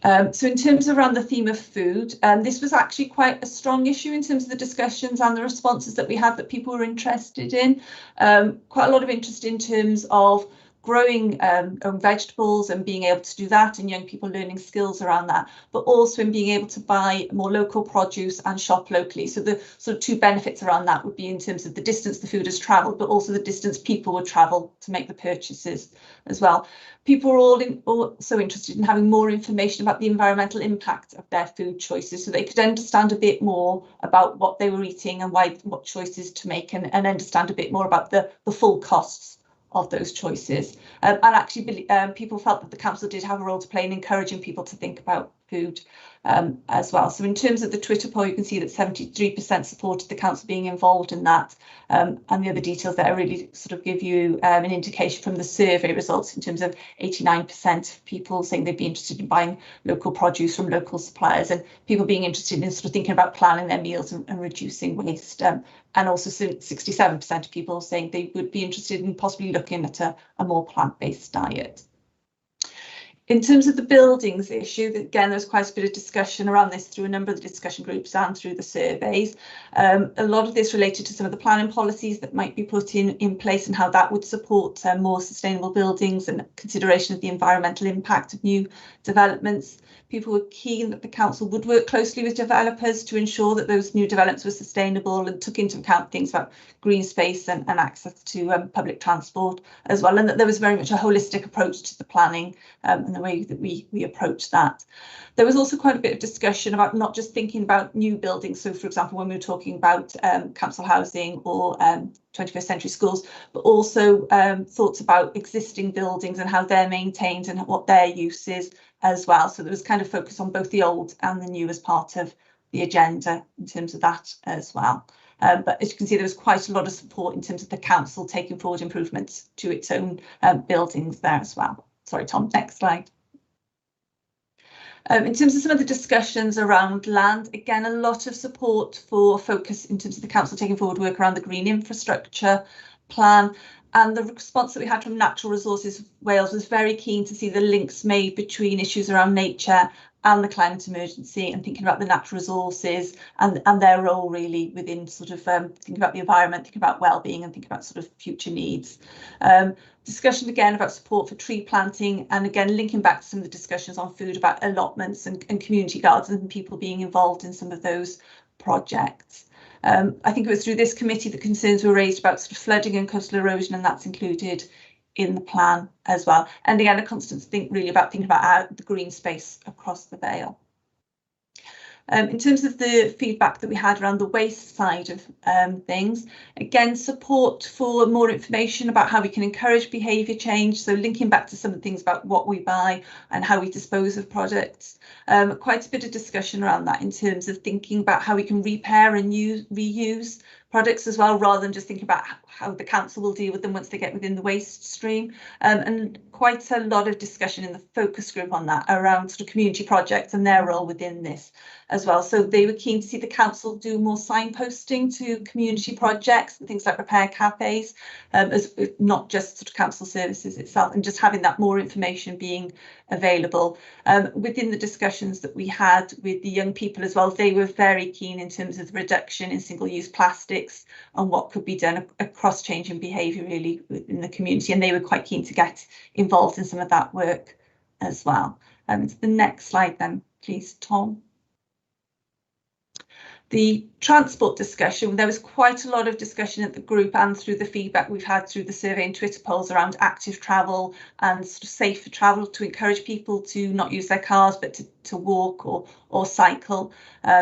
Speaker 14: So in terms of around the theme of food, this was actually quite a strong issue in terms of the discussions and the responses that we had that people were interested in. Quite a lot of interest in terms of growing own vegetables and being able to do that, and young people learning skills around that, but also in being able to buy more local produce and shop locally. So the sort of 2 benefits around that would be in terms of the distance the food has travelled, but also the distance people would travel to make the purchases as well. People are also interested in having more information about the environmental impact of their food choices, so they could understand a bit more about what they were eating and what choices to make, and understand a bit more about the full costs of those choices. And actually people felt that the council did have a role to play in encouraging people to think about food as well. So in terms of the Twitter poll, you can see that 73% supported the council being involved in that, and the other details there really sort of give you an indication from the survey results in terms of 89% of people saying they'd be interested in buying local produce from local suppliers, and people being interested in sort of thinking about planning their meals and reducing waste, and also 67% of people saying they would be interested in possibly looking at a more plant-based diet. In terms of the buildings issue, again, there's quite a bit of discussion around this through a number of the discussion groups and through the surveys. A lot of this related to some of the planning policies that might be put in place and how that would support more sustainable buildings and consideration of the environmental impact of new developments. People were keen that the council would work closely with developers to ensure that those new developments were sustainable and took into account things about green space and access to public transport as well, and that there was very much a holistic approach to the planning and the way that we approach that. There was also quite a bit of discussion about not just thinking about new buildings. So, for example, when we were talking about council housing or 21st century schools, but also thoughts about existing buildings and how they're maintained and what their use is as well. So there was kind of focus on both the old and the new as part of the agenda in terms of that as well. But as you can see, there was quite a lot of support in terms of the council taking forward improvements to its own buildings there as well. Sorry, Tom, next slide. In terms of some of the discussions around land, again, a lot of support for focus in terms of the council taking forward work around the green infrastructure plan. And the response that we had from Natural Resources Wales was very keen to see the links made between issues around nature and the climate emergency, and thinking about the natural resources and their role really within sort of thinking about the environment, thinking about well-being, and thinking about sort of future needs. Discussion again about support for tree planting, and again linking back to some of the discussions on food about allotments and community gardens and people being involved in some of those projects. I think it was through this committee that concerns were raised about sort of flooding and coastal erosion, and that's included in the plan as well. And again, a constant thinking about the green space across the Vale. In terms of the feedback that we had around the waste side of things, again, support for more information about how we can encourage behaviour change. So linking back to some of the things about what we buy and how we dispose of products. Quite a bit of discussion around that in terms of thinking about how we can repair and reuse products as well, rather than just thinking about how the council will deal with them once they get within the waste stream. And quite a lot of discussion in the focus group on that around sort of community projects and their role within this as well. So they were keen to see the council do more signposting to community projects and things like repair cafes, as not just sort of council services itself, and just having that more information being available. Within the discussions that we had with the young people as well, they were very keen in terms of the reduction in single-use plastics and what could be done across change in behaviour really within the community, and they were quite keen to get involved in some of that work as well. To the next slide then, please, Tom. The transport discussion, there was quite a lot of discussion at the group and through the feedback we've had through the survey and Twitter polls around active travel and sort of safer travel, to encourage people to not use their cars but to walk or cycle.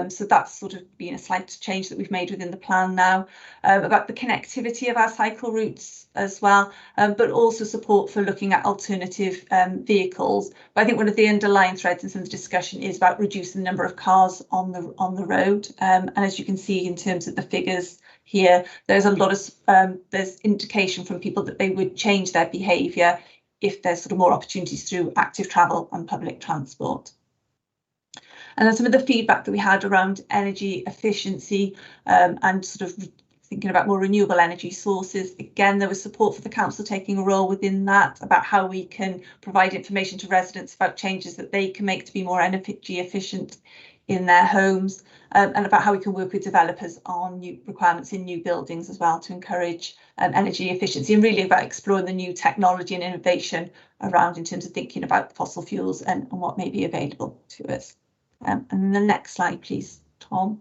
Speaker 14: So that's sort of been a slight change that we've made within the plan now, about the connectivity of our cycle routes as well, but also support for looking at alternative vehicles. But I think one of the underlying threads in some of the discussion is about reducing the number of cars on the road. And as you can see in terms of the figures here, there's a lot of there's indication from people that they would change their behaviour if there's sort of more opportunities through active travel and public transport. And then some of the feedback that we had around energy efficiency and sort of thinking about more renewable energy sources. Again, there was support for the council taking a role within that, about how we can provide information to residents about changes that they can make to be more energy efficient in their homes, and about how we can work with developers on new requirements in new buildings as well to encourage energy efficiency, and really about exploring the new technology and innovation around in terms of thinking about fossil fuels and what may be available to us. And then the next slide, please, Tom.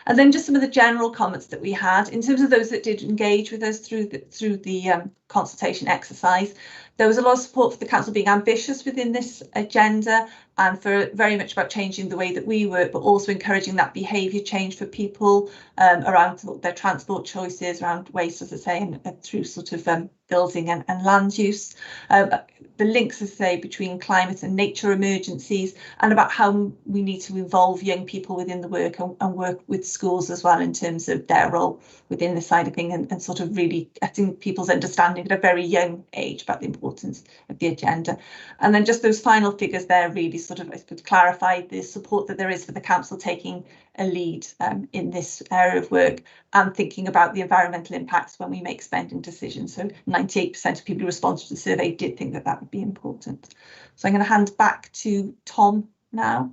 Speaker 14: And then just some of the general comments that we had in terms of those that did engage with us through the consultation exercise. There was a lot of support for the council being ambitious within this agenda and for very much about changing the way that we work, but also encouraging that behaviour change for people around their transport choices, around waste, as I say, and through sort of building and land use. The links, as I say, between climate and nature emergencies, and about how we need to involve young people within the work and work with schools as well in terms of their role within this side of thing, and sort of really getting people's understanding at a very young age about the importance of the agenda. And then just those final figures there really sort of, I suppose, clarify the support that there is for the council taking a lead in this area of work and thinking about the environmental impacts when we make spending decisions. So 98% of people who responded to the survey did think that that would be important. So I'm going to hand back to Tom now.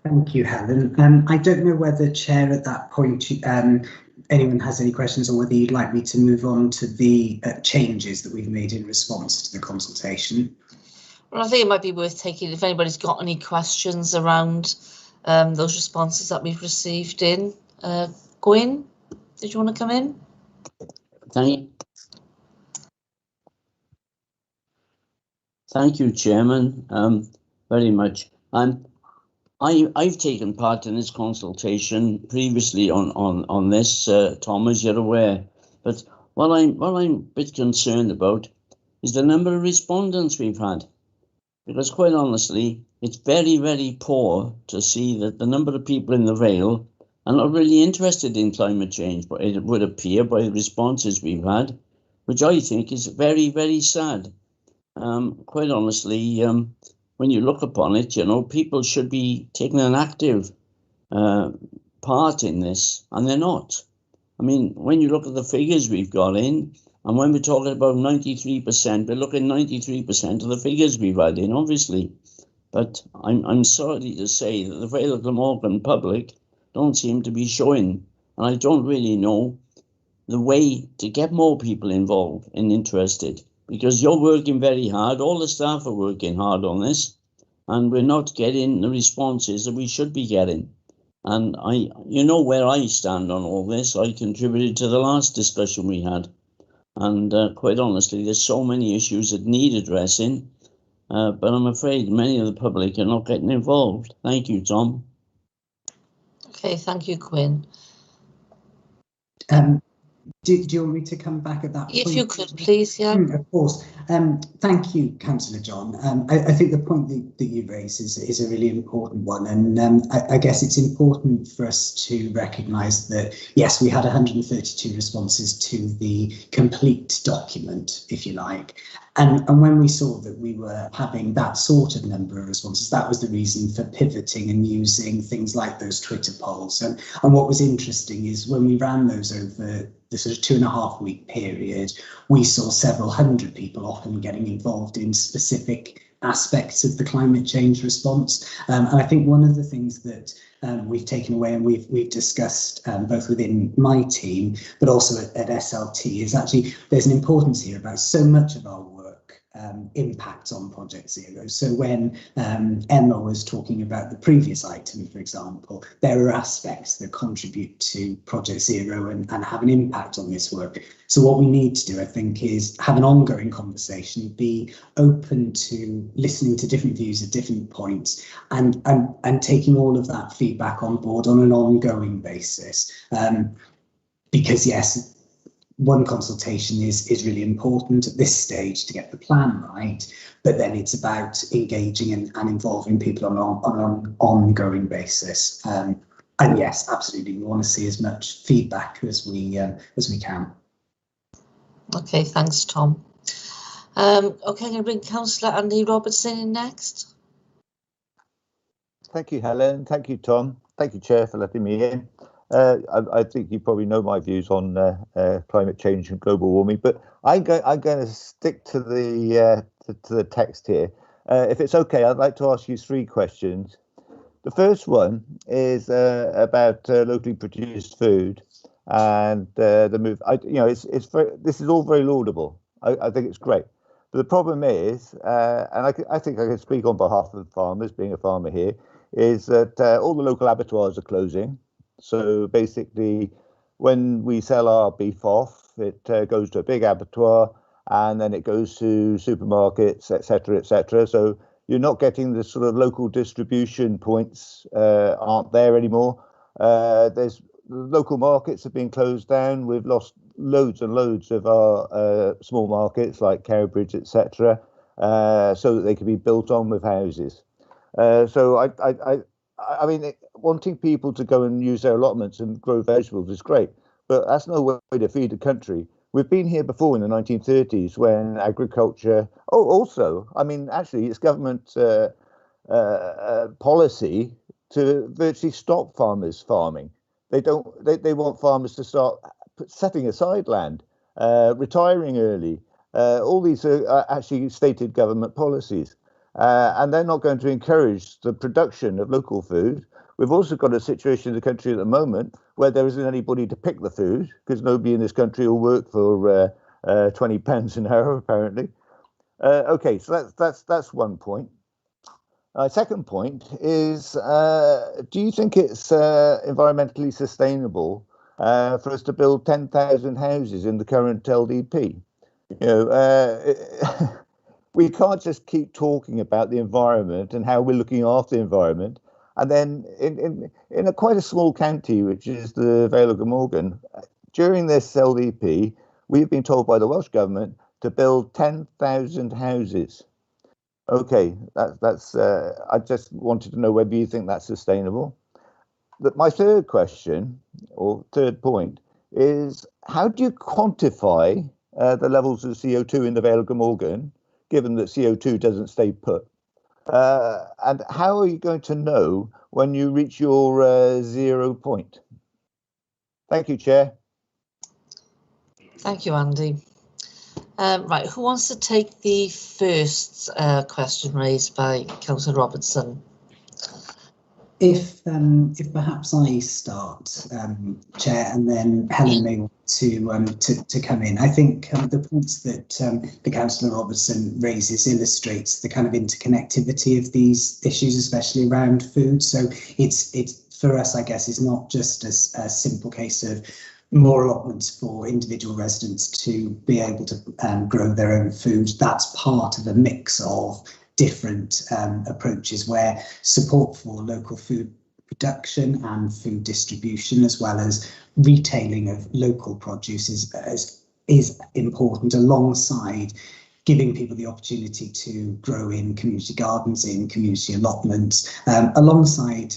Speaker 13: Thank you, Helen. I don't know whether, Chair, at that point, anyone has any questions, or whether you'd like me to move on to the changes that we've made in response to the consultation.
Speaker 1: Well, I think it might be worth taking, if anybody's got any questions around those responses that we've received in. Gwyn, did you want to come in?
Speaker 10: Thank you, Chairman, very much. I've taken part in this consultation previously on this, Tom, as you're aware. But what I'm a bit concerned about is the number of respondents we've had. Because quite honestly, it's very, very poor to see that the number of people in the Vale are not really interested in climate change, but it would appear by the responses we've had, which I think is very, very sad. Quite honestly, when you look upon it, you know, people should be taking an active part in this, and they're not. I mean, when you look at the figures we've got in, and when we're talking about 93%, we're looking at 93% of the figures we've had in, obviously. But I'm sorry to say that the Vale of Glamorgan public don't seem to be showing, and I don't really know the way to get more people involved and interested, because you're working very hard, all the staff are working hard on this, and we're not getting the responses that we should be getting. And you know where I stand on all this. I contributed to the last discussion we had. And quite honestly, there's so many issues that need addressing, but I'm afraid many of the public are not getting involved. Thank you, Tom.
Speaker 1: Okay, thank you, Gwyn.
Speaker 13: Do you want me to come back at that point?
Speaker 1: If you could, please, yeah.
Speaker 13: Of course. Thank you, Councillor John. I think the point that you raise is a really important one, and I guess it's important for us to recognise that, yes, we had 132 responses to the complete document, if you like, and when we saw that we were having that sort of number of responses, that was the reason for pivoting and using things like those Twitter polls. And what was interesting is when we ran those over the sort of 2.5 week period, we saw several hundred people often getting involved in specific aspects of the climate change response. And I think one of the things that we've taken away and we've discussed both within my team, but also at SLT, is actually there's an importance here about so much of our work impacts on Project Zero. So when Emma was talking about the previous item, for example, there are aspects that contribute to Project Zero and have an impact on this work. So what we need to do, I think, is have an ongoing conversation, be open to listening to different views at different points, and taking all of that feedback on board on an ongoing basis. Because yes, one consultation is really important at this stage to get the plan right, but then it's about engaging and involving people on an ongoing basis. And yes, absolutely, we want to see as much feedback as we can.
Speaker 1: Okay, thanks, Tom. Okay, I'm going to bring Councillor Andy Robertson in next.
Speaker 6: Thank you, Helen. Thank you, Tom. Thank you, Chair, for letting me in. I think you probably know my views on climate change and global warming, but I'm going to stick to the text here. If it's okay, I'd like to ask you 3 questions. The first one is about locally produced food and the move. This is all very laudable. I think it's great, but the problem is, and I think I can speak on behalf of farmers, being a farmer here, is that all the local abattoirs are closing. So basically, when we sell our beef off, it goes to a big abattoir, and then it goes to supermarkets, etc., etc. So you're not getting the sort of local distribution points aren't there anymore. There's local markets have been closed down. We've lost loads and loads of our small markets like Cowbridge, etc., so that they can be built on with houses. So I mean, wanting people to go and use their allotments and grow vegetables is great, but that's no way to feed a country. We've been here before in the 1930s when agriculture. Oh, also, I mean, actually, it's government policy to virtually stop farmers farming. They don't. They want farmers to start setting aside land, retiring early. All these are actually stated government policies. And they're not going to encourage the production of local food. We've also got a situation in the country at the moment where there isn't anybody to pick the food because nobody in this country will work for £20 an hour, apparently. Okay, so that's one point. Second point is, do you think it's environmentally sustainable for us to build 10,000 houses in the current LDP? You know. We can't just keep talking about the environment and how we're looking after the environment. And then in quite a small county, which is the Vale of Glamorgan, during this LDP, we've been told by the Welsh Government to build 10,000 houses. Okay, that's. I just wanted to know whether you think that's sustainable. But my third question, or third point, is how do you quantify the levels of CO2 in the Vale of Glamorgan, given that CO2 doesn't stay put? And how are you going to know when you reach your 0 point? Thank you, Chair.
Speaker 1: Thank you, Andy. Right, who wants to take the first question raised by Councillor Robertson?
Speaker 13: If perhaps I start, Chair, and then Helen may want to come in. I think the points that the Councillor Robertson raises illustrates the kind of interconnectivity of these issues, especially around food. So it's for us, I guess, it's not just a simple case of more allotments for individual residents to be able to grow their own food. That's part of a mix of different approaches where support for local food production and food distribution, as well as retailing of local produce is important, alongside giving people the opportunity to grow in community gardens, in community allotments, alongside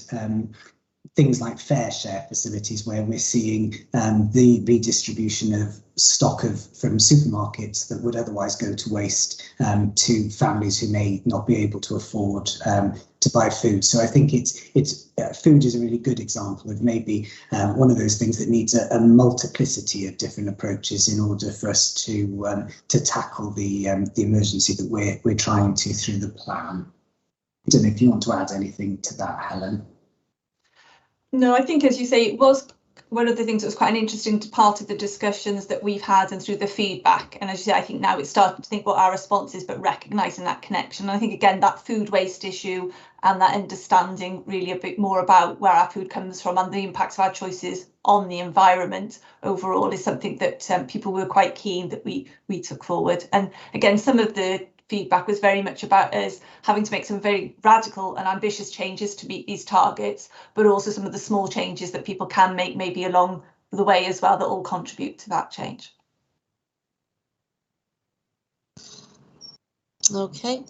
Speaker 13: things like fair share facilities, where we're seeing the redistribution of stock from supermarkets that would otherwise go to waste to families who may not be able to afford to buy food. So I think food is a really good example of maybe one of those things that needs a multiplicity of different approaches in order for us to tackle the emergency that we're trying to through the plan. I don't know if you want to add anything to that, Helen.
Speaker 14: No, I think, as you say, it was one of the things that was quite an interesting part of the discussions that we've had and through the feedback, and as you say, I think now it's starting to think what our response is, but recognising that connection. And I think again that food waste issue and that understanding really a bit more about where our food comes from and the impacts of our choices on the environment overall is something that people were quite keen that we took forward. And again, some of the feedback was very much about us having to make some very radical and ambitious changes to meet these targets, but also some of the small changes that people can make maybe along the way as well that all contribute to that change.
Speaker 1: Okay.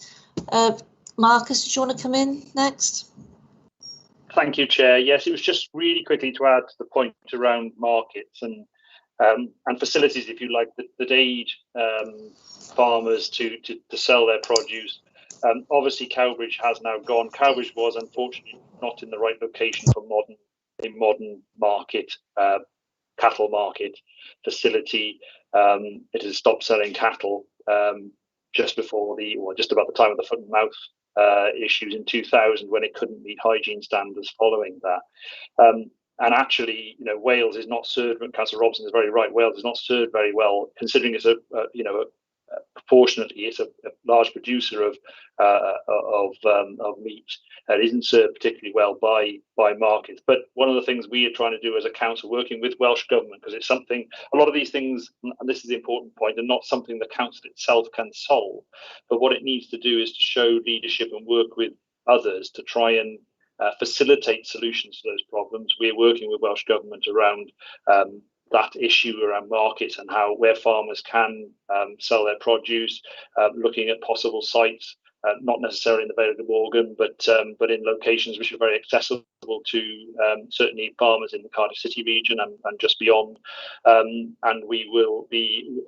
Speaker 1: Marcus, did you want to come in next?
Speaker 12: Thank you, Chair. Yes, it was just really quickly to add to the point around markets and facilities, if you like, that aid farmers to sell their produce. Obviously, Cowbridge has now gone. Cowbridge was unfortunately not in the right location for a modern market, cattle market facility. It has stopped selling cattle just about the time of the foot and mouth issues in 2000, when it couldn't meet hygiene standards following that. And actually, Wales is not served. Councillor Robson is very right. Wales is not served very well, considering it's proportionately it's a large producer of meat. That isn't served particularly well by markets. But one of the things we are trying to do as a council, working with Welsh Government, because it's something, a lot of these things, and this is the important point, are not something the council itself can solve. But what it needs to do is to show leadership and work with others to try and facilitate solutions to those problems. We're working with Welsh Government around that issue around markets and where farmers can sell their produce, looking at possible sites, not necessarily in the Vale of Glamorgan, but in locations which are very accessible to certainly farmers in the Cardiff City region and just beyond. And we will be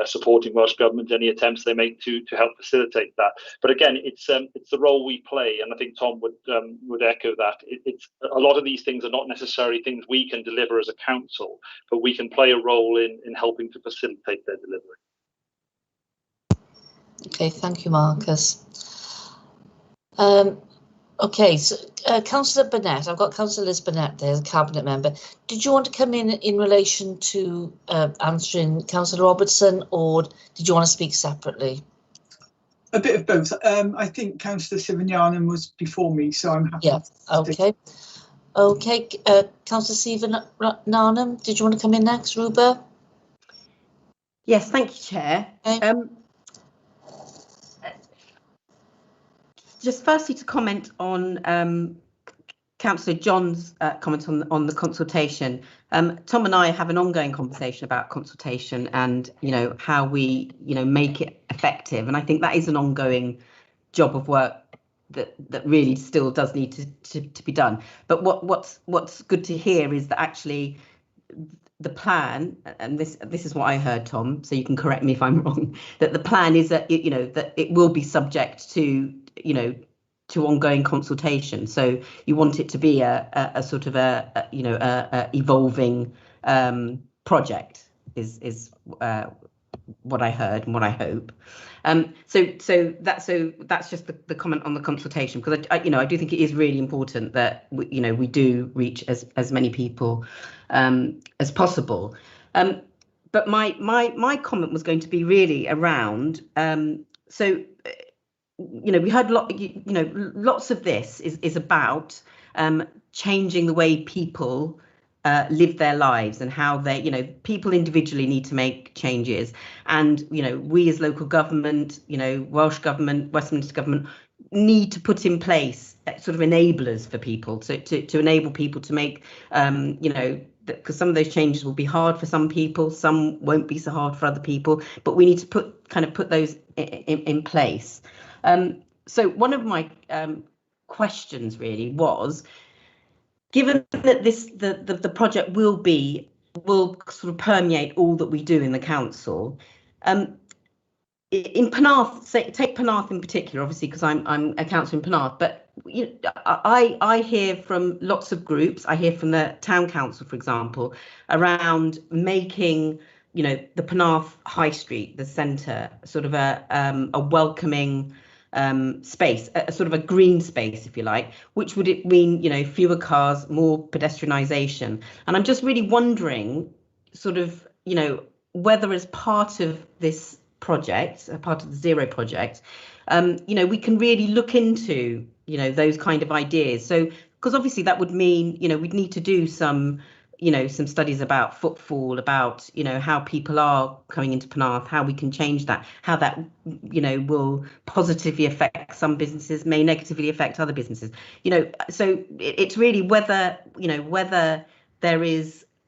Speaker 12: supporting Welsh Government any attempts they make to help facilitate that. But again, it's the role we play, and I think Tom would echo that. It's a lot of these things are not necessarily things we can deliver as a council, but we can play a role in helping to facilitate their delivery.
Speaker 1: Okay, thank you, Marcus. Okay, so Councillor Burnett, I've got Councillor Liz Burnett there, the Cabinet Member. Did you want to come in relation to answering Councillor Robertson, or did you want to speak separately?
Speaker 15: A bit of both. I think Councillor Sivanyanam was before me, so I'm happy.
Speaker 1: Yeah, okay. Okay, Councillor Sivanyanam, did you want to come in next, Ruba?
Speaker 16: Yes, thank you, Chair. Okay. Just firstly to comment on Councillor John's comment on the consultation. Tom and I have an ongoing conversation about consultation and how we make it effective, and I think that is an ongoing job of work that really still does need to be done. But what's good to hear is that actually the plan, and this is what I heard, Tom, so you can correct me if I'm wrong, that the plan is that that it will be subject to to ongoing consultation. So you want it to be a sort of a evolving project is what I heard and what I hope. So that's just the comment on the consultation, because I do think it is really important that we do reach as many people as possible. But my comment was going to be really around we heard lots of this is about changing the way people live their lives and how they, people individually need to make changes. And, we as local government, Welsh Government, Westminster Government need to put in place sort of enablers for people to enable people to make, because some of those changes will be hard for some people, some won't be so hard for other people, but we need to put those in place. So one of my questions really was, given that the project will sort of permeate all that we do in the council, in Penarth, take Penarth in particular, obviously because I'm a councillor in Penarth, but I hear from lots of groups. I hear from the town council, for example, around making the Penarth High Street, the centre, sort of a welcoming space, a sort of a green space, if you like, which would it mean, you know, fewer cars, more pedestrianisation? And I'm just really wondering, sort of, you know, whether as part of this project, a part of the Zero project, you know, we can really look into, you know, those kind of ideas. So, because obviously that would mean, you know, we'd need to do some, you know, some studies about footfall, about, you know, how people are coming into Penarth, how we can change that, how that, you know, will positively affect some businesses, may negatively affect other businesses, you know. So it's really whether, you know, whether there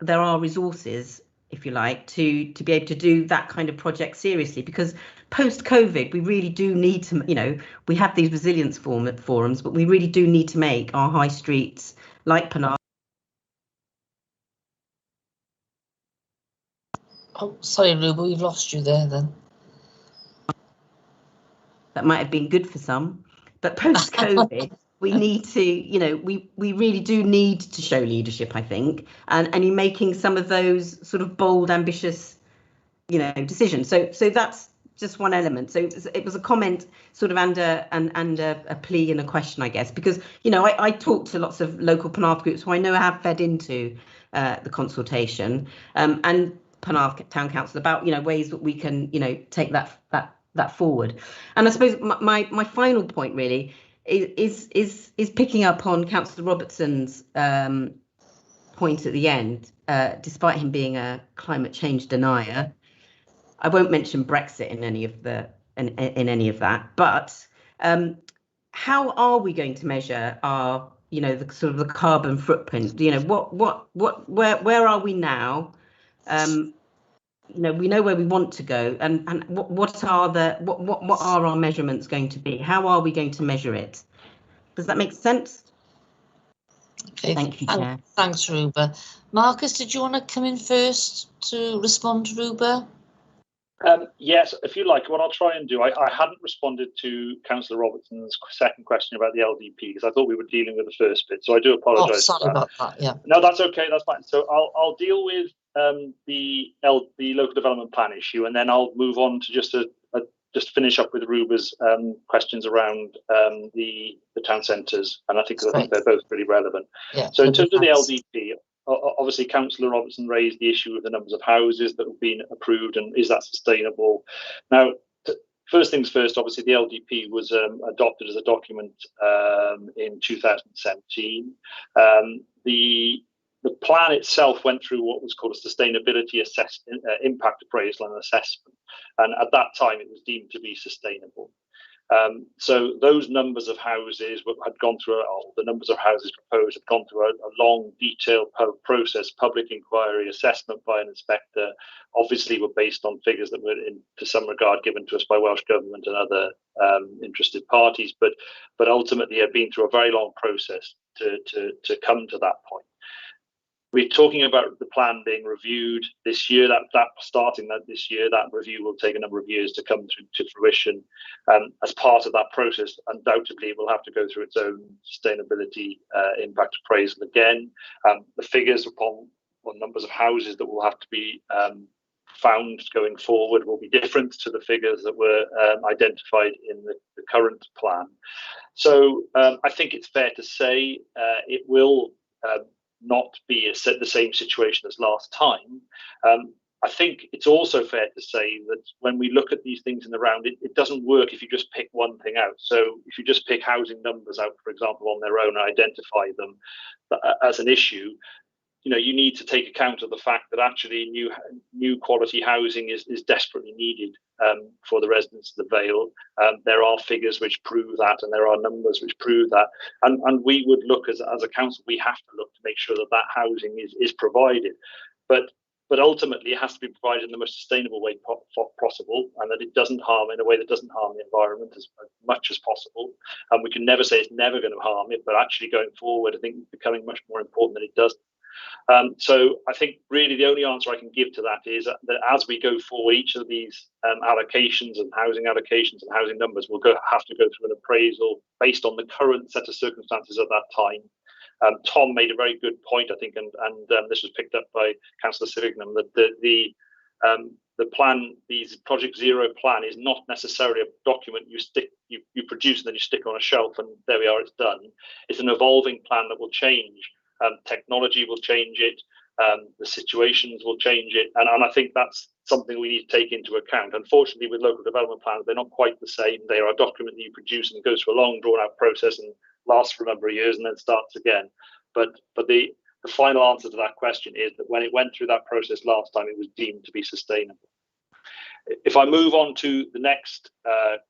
Speaker 16: are resources, if you like, to be able to do that kind of project seriously, because post-COVID, we really do need to, you know, we have these resilience forums, but we really do need to make our high streets like Penarth.
Speaker 1: Oh, sorry, Ruba, we've lost you there then.
Speaker 16: That might have been good for some, but post-COVID, we need to, you know, we really do need to show leadership, I think, and in making some of those sort of bold, ambitious, you know, decisions. So that's just one element. So it was a comment sort of and a plea and a question, I guess, because, you know, I talk to lots of local Penarth groups who I know have fed into the consultation and Penarth Town Council about, you know, ways that we can, you know, take that forward. And I suppose my final point really is picking up on Councillor Robertson's point at the end. Despite him being a climate change denier, I won't mention Brexit in any of that, but how are we going to measure our, you know, the sort of the carbon footprint? You know, where are we now? You know, we know where we want to go, and what are our measurements going to be? How are we going to measure it? Does that make sense?
Speaker 1: Okay,
Speaker 16: thank you, Chair.
Speaker 1: Thanks, Ruba. Marcus, did you want to come in first to respond to Ruba?
Speaker 12: Yes, if you like, what I'll try and do, I hadn't responded to Councillor Robertson's second question about the LDP because I thought we were dealing with the first bit, so I do apologise.
Speaker 1: Oh, sorry about that. Yeah.
Speaker 12: No, that's okay. That's fine. So I'll deal with the local development plan issue, and then I'll move on to just finish up with Ruba's questions around the town centres, and I think they're both pretty relevant.
Speaker 1: Yeah,
Speaker 12: so in terms of the LDP. Obviously, Councillor Robertson raised the issue of the numbers of houses that have been approved and is that sustainable? Now, first things first, obviously the LDP was adopted as a document in 2017. The plan itself went through what was called a sustainability impact appraisal and assessment, and at that time it was deemed to be sustainable. So those numbers of houses had gone through, the numbers of houses proposed had gone through a long, detailed process, public inquiry, assessment by an inspector, obviously were based on figures that were to some regard given to us by Welsh Government and other interested parties, but ultimately had been through a very long process to come to that point. We're talking about the plan being reviewed this year. Starting this year, that review will take a number of years to come to fruition. As part of that process, undoubtedly, it will have to go through its own sustainability impact appraisal again. The figures upon numbers of houses that will have to be found going forward will be different to the figures that were identified in the current plan. So I think it's fair to say it will not be the same situation as last time. I think it's also fair to say that when we look at these things in the round, it doesn't work if you just pick one thing out. So if you just pick housing numbers out, for example, on their own and identify them as an issue, you know, you need to take account of the fact that actually new quality housing is desperately needed for the residents of the Vale. There are figures which prove that, and there are numbers which prove that. And we would look as a council, we have to look to make sure that housing is provided. But ultimately, it has to be provided in the most sustainable way possible, and that it doesn't harm in a way that doesn't harm the environment as much as possible. And we can never say it's never going to harm it, but actually going forward, I think it's becoming much more important that it doesn't. So I think really the only answer I can give to that is that as we go forward, each of these allocations and housing housing numbers will have to go through an appraisal based on the current set of circumstances at that time. Tom made a very good point, I think, and this was picked up by Councillor Sivignam, that the the plan, these Project Zero plan, is not necessarily a document you produce and then you stick on a shelf and there we are, it's done. It's an evolving plan that will change. Technology will change it. The situations will change it, and I think that's something we need to take into account. Unfortunately, with local development plans, they're not quite the same. They are a document that you produce and it goes through a long, drawn-out process and lasts for a number of years and then starts again. But the final answer to that question is that when it went through that process last time, it was deemed to be sustainable. If I move on to the next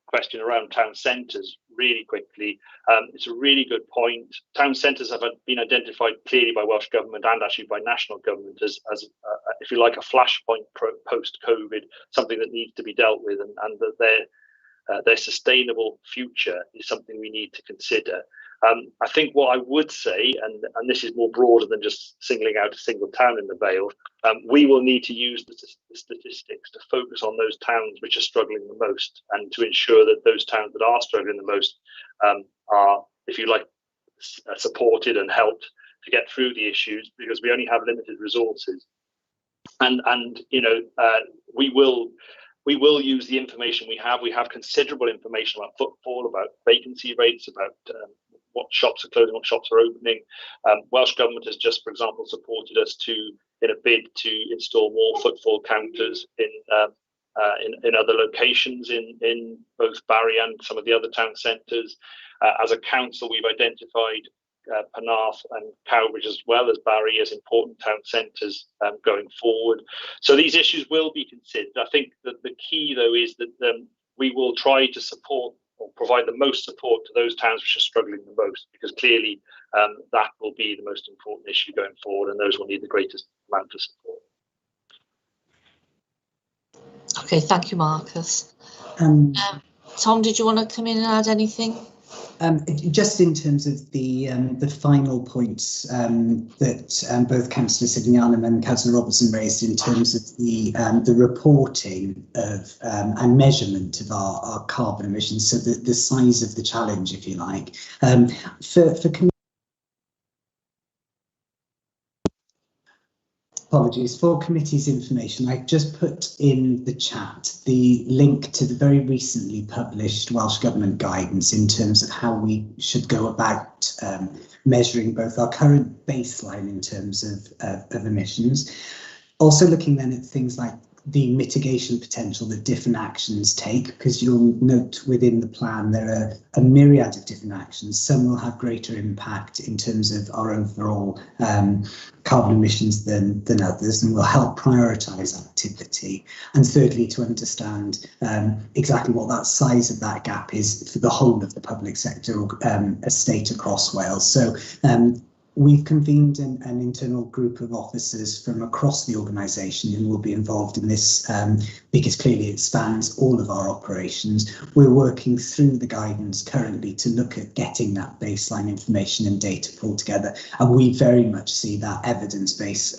Speaker 12: question around town centres really quickly, it's a really good point. Town centres have been identified clearly by Welsh Government and actually by national government as if you like, a flashpoint post-COVID, something that needs to be dealt with, and that their sustainable future is something we need to consider. I think what I would say, and this is more broader than just singling out a single town in the Vale, we will need to use the statistics to focus on those towns which are struggling the most, and to ensure that those towns that are struggling the most are, if you like, supported and helped to get through the issues, because we only have limited resources. And you know, we will use the information we have. We have considerable information about footfall, about vacancy rates, about what shops are closing, what shops are opening. Welsh Government has just, for example, supported us in a bid to install more footfall counters in other locations in both Barry and some of the other town centres. As a council, we've identified Penarth and Cowbridge as well as Barry as important town centres going forward. So these issues will be considered. I think that the key, though, is that we will try to support or provide the most support to those towns which are struggling the most, because clearly that will be the most important issue going forward, and those will need the greatest amount of support.
Speaker 1: Okay, thank you, Marcus. Tom, did you want to come in and add anything?
Speaker 13: Just in terms of the final points that both Councillor Signanam and Councillor Robertson raised in terms of the reporting of and measurement of our carbon emissions, so the size of the challenge, if you like, Apologies, for committee's information, I just put in the chat the link to the very recently published Welsh Government guidance in terms of how we should go about measuring both our current baseline in terms of emissions, also looking then at things like the mitigation potential that different actions take, because you'll note within the plan there are a myriad of different actions. Some will have greater impact in terms of our overall carbon emissions than others, and will help prioritise activity. And thirdly, to understand exactly what that size of that gap is for the whole of the public sector estate across Wales. So we've convened an internal group of officers from across the organisation who will be involved in this because clearly it spans all of our operations. We're working through the guidance currently to look at getting that baseline information and data pulled together, and we very much see that evidence base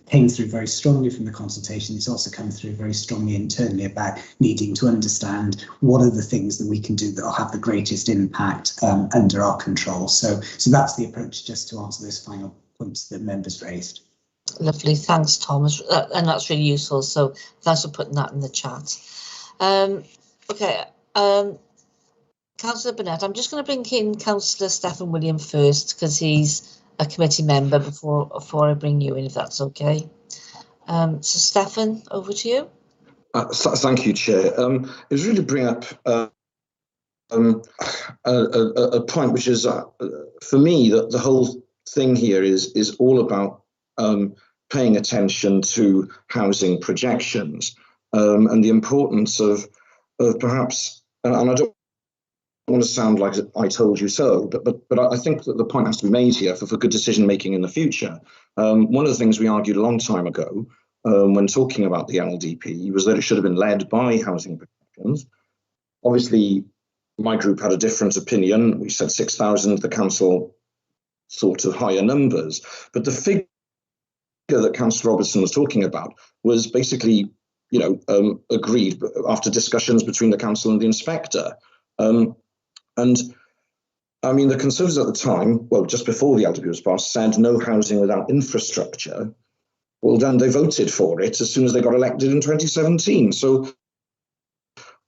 Speaker 13: came through very strongly from the consultation. It's also come through very strongly internally about needing to understand what are the things that we can do that will have the greatest impact under our control. So that's the approach, just to answer those final points that members raised.
Speaker 1: Lovely, thanks, Thomas, and that's really useful. So thanks for putting that in the chat. Okay, Councillor Burnett, I'm just going to bring in Councillor Stephen William first because he's a committee member before I bring you in, if that's okay. So Stephen, over to you.
Speaker 17: Thank you, Chair. It was really to bring up a point which is, for me, that the whole thing here is all about paying attention to housing projections and the importance of perhaps, and I don't want to sound like I told you so, but I think that the point has to be made here for good decision making in the future. One of the things we argued a long time ago when talking about the LDP was that it should have been led by housing projections. Obviously, my group had a different opinion. We said 6,000, the council sort of higher numbers, but the figure that Councillor Robertson was talking about was basically, agreed after discussions between the council and the inspector. And I mean, the Conservatives at the time, well, just before the LDP was passed, said no housing without infrastructure. Well, then they voted for it as soon as they got elected in 2017. So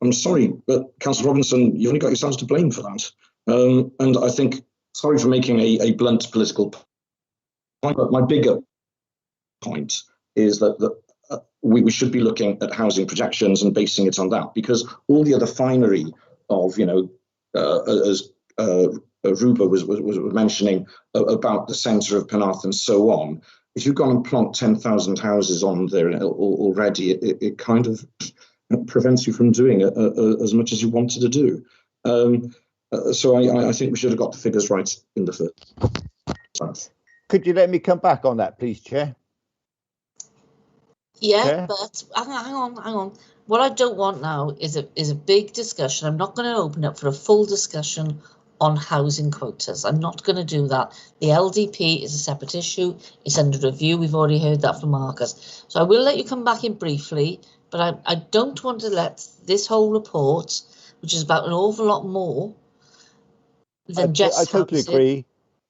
Speaker 17: I'm sorry, but Councillor Robinson, you've only got yourselves to blame for that. And I think, sorry for making a blunt political point, but my bigger point is that we should be looking at housing projections and basing it on that, because all the other finery of, as Ruba was mentioning about the centre of Penarth and so on, if you've gone and plonked 10,000 houses on there already, it kind of prevents you from doing as much as you wanted to do. So I think we should have got the figures right in the first place.
Speaker 6: Could you let me come back on that, please, Chair?
Speaker 1: Yeah,
Speaker 6: Chair?
Speaker 1: but hang on. What I don't want now is a big discussion. I'm not going to open up for a full discussion on housing quotas. I'm not going to do that. The LDP is a separate issue. It's under review. We've already heard that from Marcus. So I will let you come back in briefly, but I don't want to let this whole report, which is about an awful lot more than just
Speaker 6: I totally
Speaker 1: housing.
Speaker 6: agree.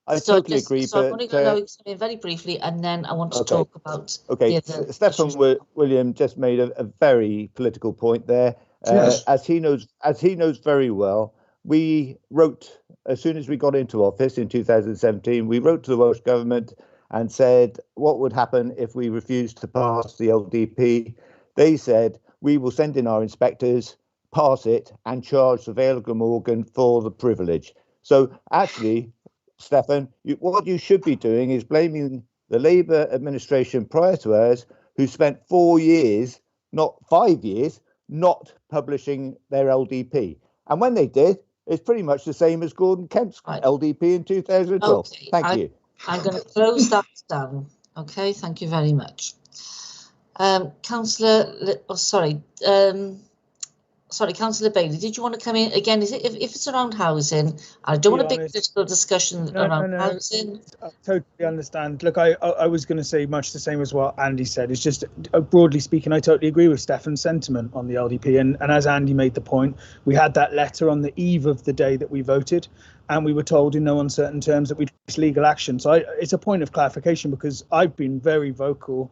Speaker 6: I totally agree.
Speaker 1: So
Speaker 6: but
Speaker 1: I'm only going to go explain very briefly, and then I want to talk about
Speaker 6: okay.
Speaker 1: the other
Speaker 6: Stephen William just made a very political point there.
Speaker 17: Yes.
Speaker 6: As he knows very well, we wrote, as soon as we got into office in 2017, we wrote to the Welsh Government and said what would happen if we refused to pass the LDP. They said, we will send in our inspectors, pass it, and charge the Vale of Glamorgan for the privilege. So actually, Stefan, what you should be doing is blaming the Labour administration prior to ours, who spent 4 years, not 5 years, not publishing their LDP. And when they did, it's pretty much the same as Gordon Kemp's LDP in 2012.
Speaker 1: Okay,
Speaker 6: Thank you.
Speaker 1: I'm going to close that down. Okay, thank you very much. Councillor, Councillor Bailey, did you want to come in again? Is it if it's around housing? I don't want a big political discussion around housing.
Speaker 7: I totally understand. Look, I was going to say much the same as what Andy said. It's just broadly speaking, I totally agree with Stefan's sentiment on the LDP. And as Andy made the point, we had that letter on the eve of the day that we voted, and we were told in no uncertain terms that we'd face legal action. So it's a point of clarification, because I've been very vocal.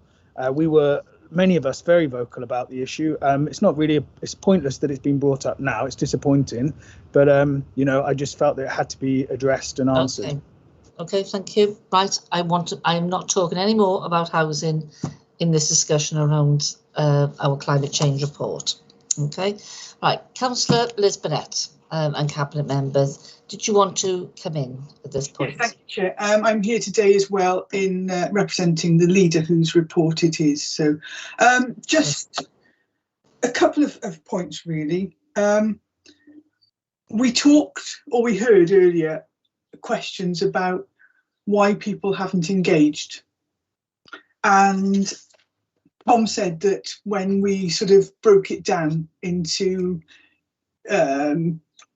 Speaker 7: Many of us very vocal about the issue. It's not really, it's pointless that it's been brought up now. It's disappointing, but I just felt that it had to be addressed and answered.
Speaker 1: Okay, thank you. Right, I'm not talking any more about housing in this discussion around our climate change report. Okay, right, Councillor Liz Burnett and Cabinet members, did you want to come in at this point?
Speaker 15: Yes, thank you, Chair. I'm here today as well in representing the leader whose report it is. So just a couple of points, really. We heard earlier questions about why people haven't engaged. And Tom said that when we sort of broke it down into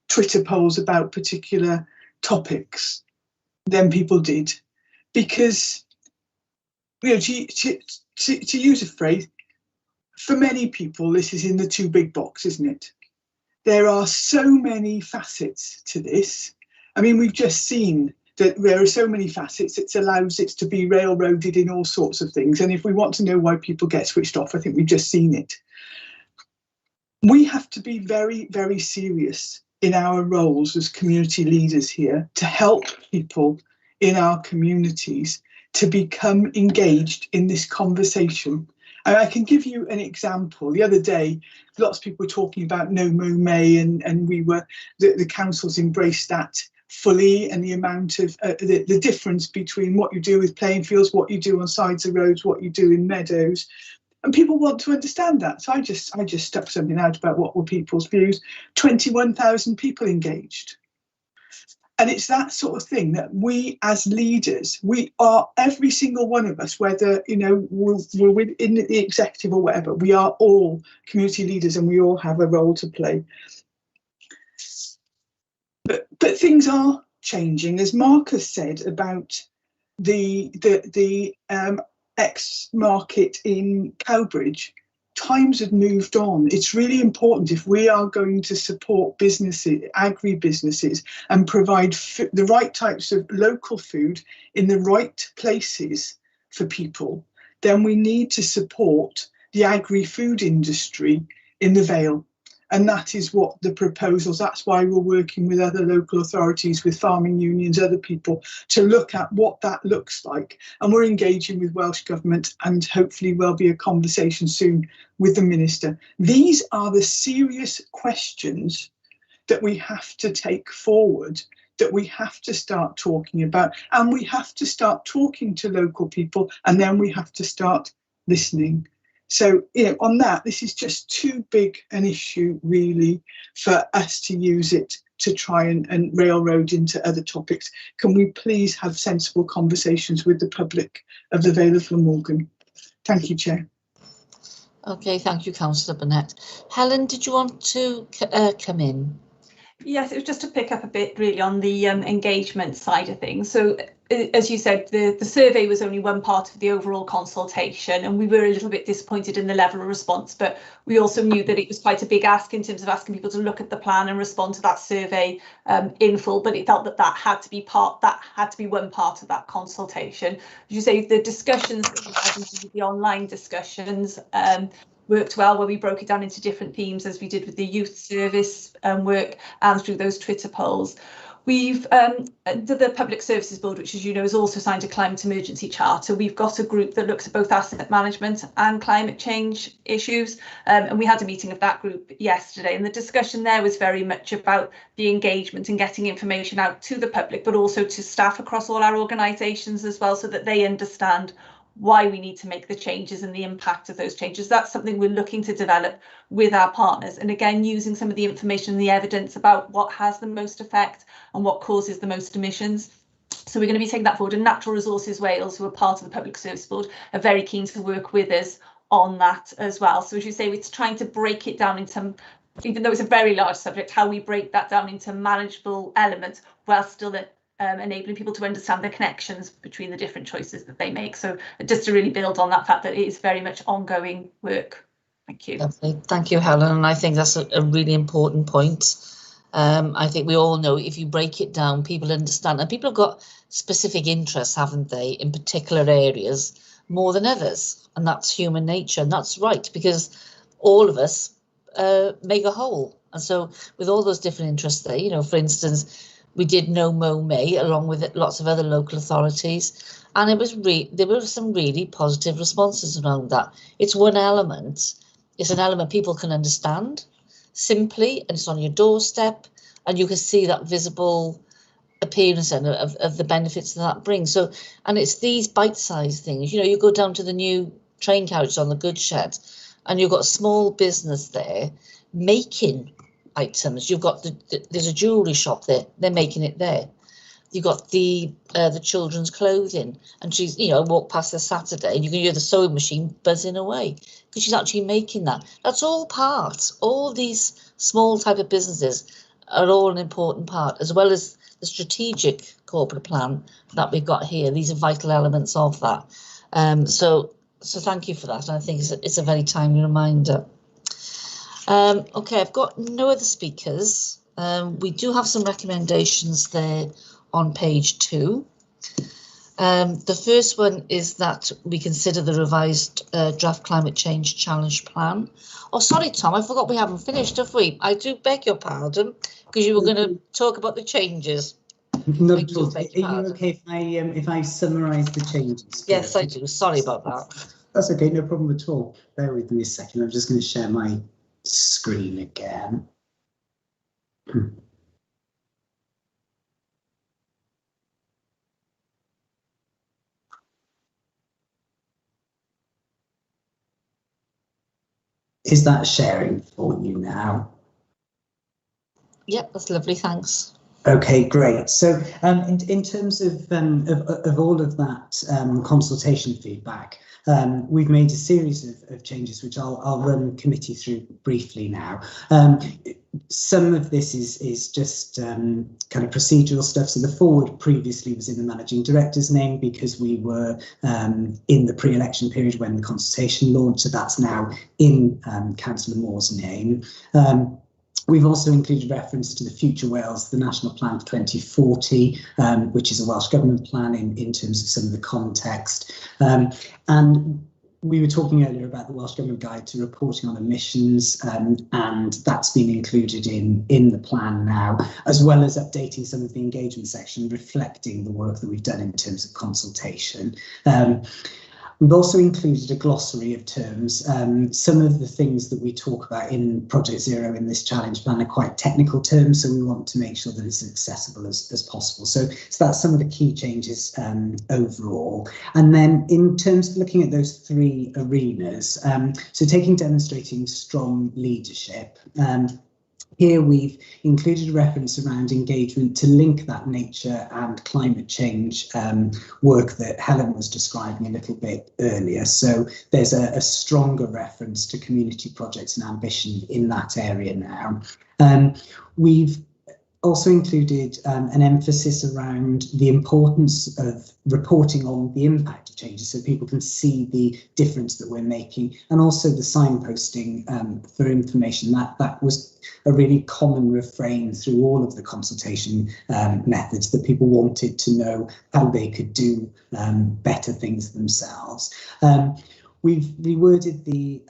Speaker 15: Twitter polls about particular topics, then people did, because to use a phrase, for many people this is in the too big box, isn't it? There are so many facets to this. I mean, we've just seen that there are so many facets. It allows it to be railroaded in all sorts of things, and if we want to know why people get switched off, I think we've just seen it. We have to be very, very serious in our roles as community leaders here to help people in our communities to become engaged in this conversation. And I can give you an example. The other day, lots of people were talking about No Mow May, and the councils embraced that fully, and the amount of the difference between what you do with playing fields, what you do on sides of roads, what you do in meadows. And people want to understand that. So I just stuck something out about what were people's views. 21,000 people engaged. And it's that sort of thing that we as leaders, we are, every single one of us, whether we're within the executive or whatever, we are all community leaders and we all have a role to play. But things are changing, as Marcus said about the ex-market in Cowbridge. Times have moved on. It's really important, if we are going to support businesses, agri-businesses, and provide the right types of local food in the right places for people, then we need to support the agri-food industry in the Vale. And that is what the proposals, that's why we're working with other local authorities, with farming unions, other people, to look at what that looks like. And we're engaging with Welsh Government, and hopefully there'll be a conversation soon with the Minister. These are the serious questions that we have to take forward, that we have to start talking about, and we have to start talking to local people, and then we have to start listening. So, on that, this is just too big an issue, really, for us to use it to try and railroad into other topics. Can we please have sensible conversations with the public of the Vale of Glamorgan? Thank you, Chair.
Speaker 1: Okay, thank you, Councillor Burnett. Helen, did you want to come in?
Speaker 14: Yes, it was just to pick up a bit really on the engagement side of things. So as you said, the survey was only one part of the overall consultation, and we were a little bit disappointed in the level of response, but we also knew that it was quite a big ask in terms of asking people to look at the plan and respond to that survey in full, but it felt that that had to be one part of that consultation. As you say, the discussions that we had, in terms of the online discussions, worked well, where we broke it down into different themes, as we did with the youth service work and through those Twitter polls. We've the Public Services Board, which, as you know, has also signed a climate emergency charter. We've got a group that looks at both asset management and climate change issues, and we had a meeting of that group yesterday, and the discussion there was very much about the engagement and getting information out to the public, but also to staff across all our organisations as well, so that they understand why we need to make the changes and the impact of those changes. That's something we're looking to develop with our partners, and again using some of the information and the evidence about what has the most effect and what causes the most emissions. So we're going to be taking that forward, and Natural Resources Wales, who are part of the Public Service Board, are very keen to work with us on that as well. So as you say, we're trying to break it down into, even though it's a very large subject, how we break that down into manageable elements while still enabling people to understand the connections between the different choices that they make. So just to really build on that fact that it is very much ongoing work. Thank you.
Speaker 1: Lovely. Thank you, Helen. And I think that's a really important point. I think we all know if you break it down, people understand, and people have got specific interests, haven't they, in particular areas more than others, and that's human nature, and that's right, because all of us make a whole. And so with all those different interests there, you know, for instance, we did No Mow May along with lots of other local authorities, and it was there were some really positive responses around that. It's one element. It's an element people can understand simply, and it's on your doorstep, and you can see that visible appearance of the benefits that brings. So, and it's these bite-sized things. You know, you go down to the new train carriage on the Goods Shed, and you've got a small business there making items. You've got there's a jewellery shop there. They're making it there. You've got the children's clothing, and she's, you know, walk past this Saturday and you can hear the sewing machine buzzing away because she's actually making that. That's all part. All these small type of businesses are all an important part, as well as the strategic corporate plan that we've got here. These are vital elements of that. So thank you for that. And I think it's a very timely reminder. Okay, I've got no other speakers. We do have some recommendations there on page 2. The first one is that we consider the revised draft climate change challenge plan. Oh, sorry, Tom, I forgot we haven't finished, have we? I do beg your pardon, because you were going to talk about the changes.
Speaker 13: No, are you okay if I summarise the changes?
Speaker 1: Yes, I do. Sorry about that.
Speaker 13: That's okay, no problem at all. Bear with me a second. I'm just going to share my screen again. Is that sharing for you now?
Speaker 1: Yep, that's lovely, thanks.
Speaker 13: Okay, great. So in terms of all of that consultation feedback, we've made a series of changes, which I'll run committee through briefly now. Some of this is just kind of procedural stuff. So the forward previously was in the managing director's name because we were in the pre-election period when the consultation launched. So that's now in Councillor Moore's name. We've also included reference to the Future Wales, the National Plan for 2040, which is a Welsh Government plan in terms of some of the context. And we were talking earlier about the Welsh Government Guide to Reporting on Emissions, and that's been included in the plan now, as well as updating some of the engagement section, reflecting the work that we've done in terms of consultation. We've also included a glossary of terms. Some of the things that we talk about in Project Zero in this challenge plan are quite technical terms, so we want to make sure that it's accessible as possible. So that's some of the key changes overall. And then in terms of looking at those three arenas, so demonstrating strong leadership, here we've included a reference around engagement to link that nature and climate change work that Helen was describing a little bit earlier. So there's a stronger reference to community projects and ambition in that area now. We've also included an emphasis around the importance of reporting on the impact of changes so people can see the difference that we're making, and also the signposting for information. That was a really common refrain through all of the consultation methods, that people wanted to know how they could do better things themselves. We've reworded the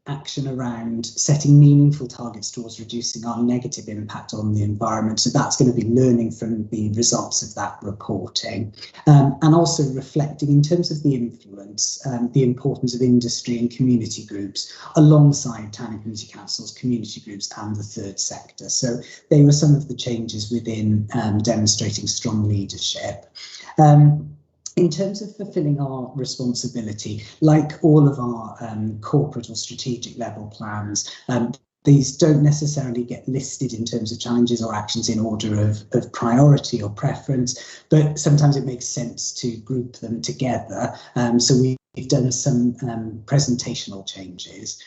Speaker 13: action around setting meaningful targets towards reducing our negative impact on the environment. So that's going to be learning from the results of that reporting, and also reflecting in terms of the influence, the importance of industry and community groups alongside town and community councils, community groups and the third sector. So they were some of the changes within demonstrating strong leadership. In terms of fulfilling our responsibility, like all of our corporate or strategic level plans, these don't necessarily get listed in terms of challenges or actions in order of priority or preference, but sometimes it makes sense to group them together. So we've done some presentational changes.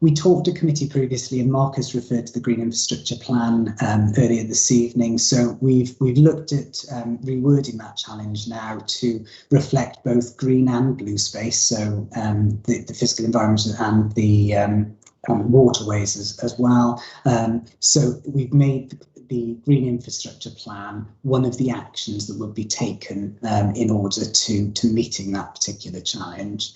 Speaker 13: We talked to committee previously, and Marcus referred to the Green Infrastructure Plan earlier this evening. So we've looked at rewording that challenge now to reflect both green and blue space, so the physical environment and the waterways as well. So we've made the Green Infrastructure Plan one of the actions that would be taken in order to meeting that particular challenge.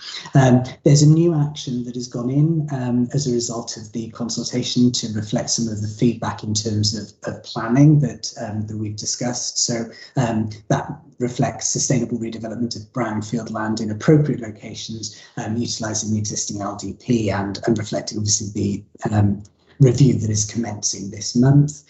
Speaker 13: There's a new action that has gone in as a result of the consultation to reflect some of the feedback in terms of planning that we've discussed. So that reflects sustainable redevelopment of brownfield land in appropriate locations, utilising the existing LDP and reflecting obviously the review that is commencing this month.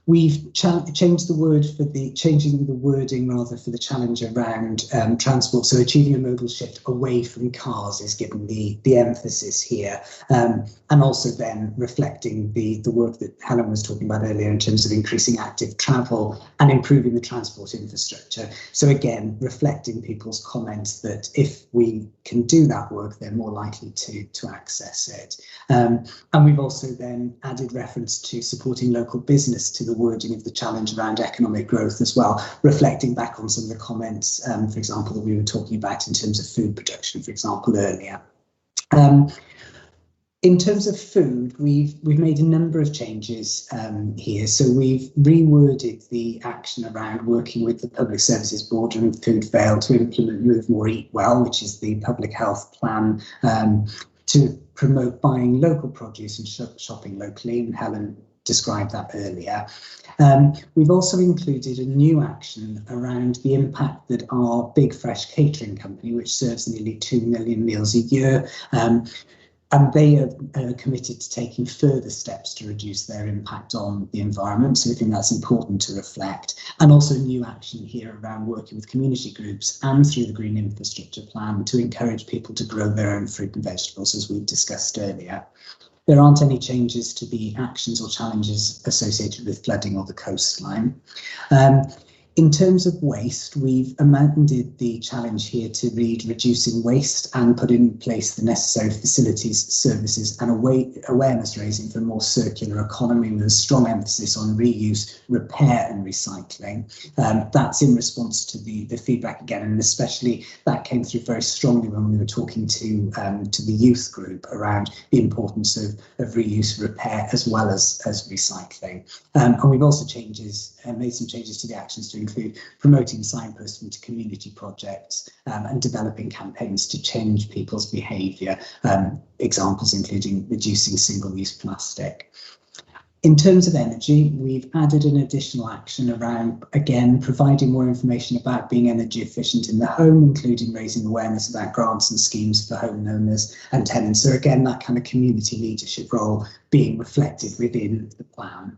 Speaker 13: We've changed the word for changing the wording rather for the challenge around transport. So achieving a modal shift away from cars is given the emphasis here, and also then reflecting the work that Helen was talking about earlier in terms of increasing active travel and improving the transport infrastructure. So again, reflecting people's comments that if we can do that work, they're more likely to access it. And we've also then added reference to supporting local business to the wording of the challenge around economic growth as well, reflecting back on some of the comments, for example, that we were talking about in terms of food production, for example, earlier. In terms of food, we've made a number of changes here. So we've reworded the action around working with the Public Services Board and Food Fail to implement Move More Eat Well, which is the public health plan to promote buying local produce and shopping locally, and Helen described that earlier. We've also included a new action around the impact that our Big Fresh catering company, which serves nearly 2 million meals a year, and they are committed to taking further steps to reduce their impact on the environment. So we think that's important to reflect. And also new action here around working with community groups and through the Green Infrastructure Plan to encourage people to grow their own fruit and vegetables, as we've discussed earlier. There aren't any changes to the actions or challenges associated with flooding or the coastline. In terms of waste, we've amended the challenge here to read reducing waste and put in place the necessary facilities, services and awareness raising for a more circular economy with a strong emphasis on reuse, repair and recycling. That's in response to the feedback again, and especially that came through very strongly when we were talking to the youth group around the importance of reuse, repair as well as recycling. And we've also made some changes to the actions to include promoting signposting to community projects and developing campaigns to change people's behaviour, examples including reducing single-use plastic. In terms of energy, we've added an additional action around, again, providing more information about being energy efficient in the home, including raising awareness about grants and schemes for homeowners and tenants. So again, that kind of community leadership role being reflected within the plan.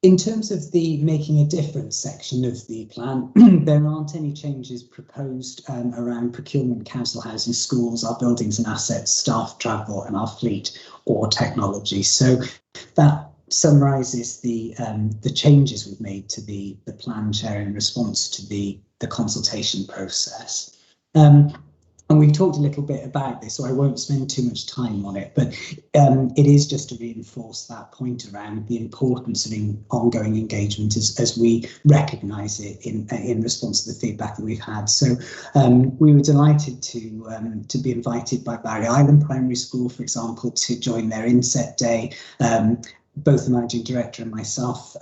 Speaker 13: In terms of the making a difference section of the plan, there aren't any changes proposed around procurement, council housing, schools, our buildings and assets, staff travel and our fleet or technology. So that summarises the changes we've made to the plan, Chair, in response to the consultation process. And we've talked a little bit about this, so I won't spend too much time on it, but it is just to reinforce that point around the importance of ongoing engagement as we recognise it in response to the feedback that we've had. So we were delighted to be invited by Barry Island Primary School, for example, to join their inset day. Both the managing director and myself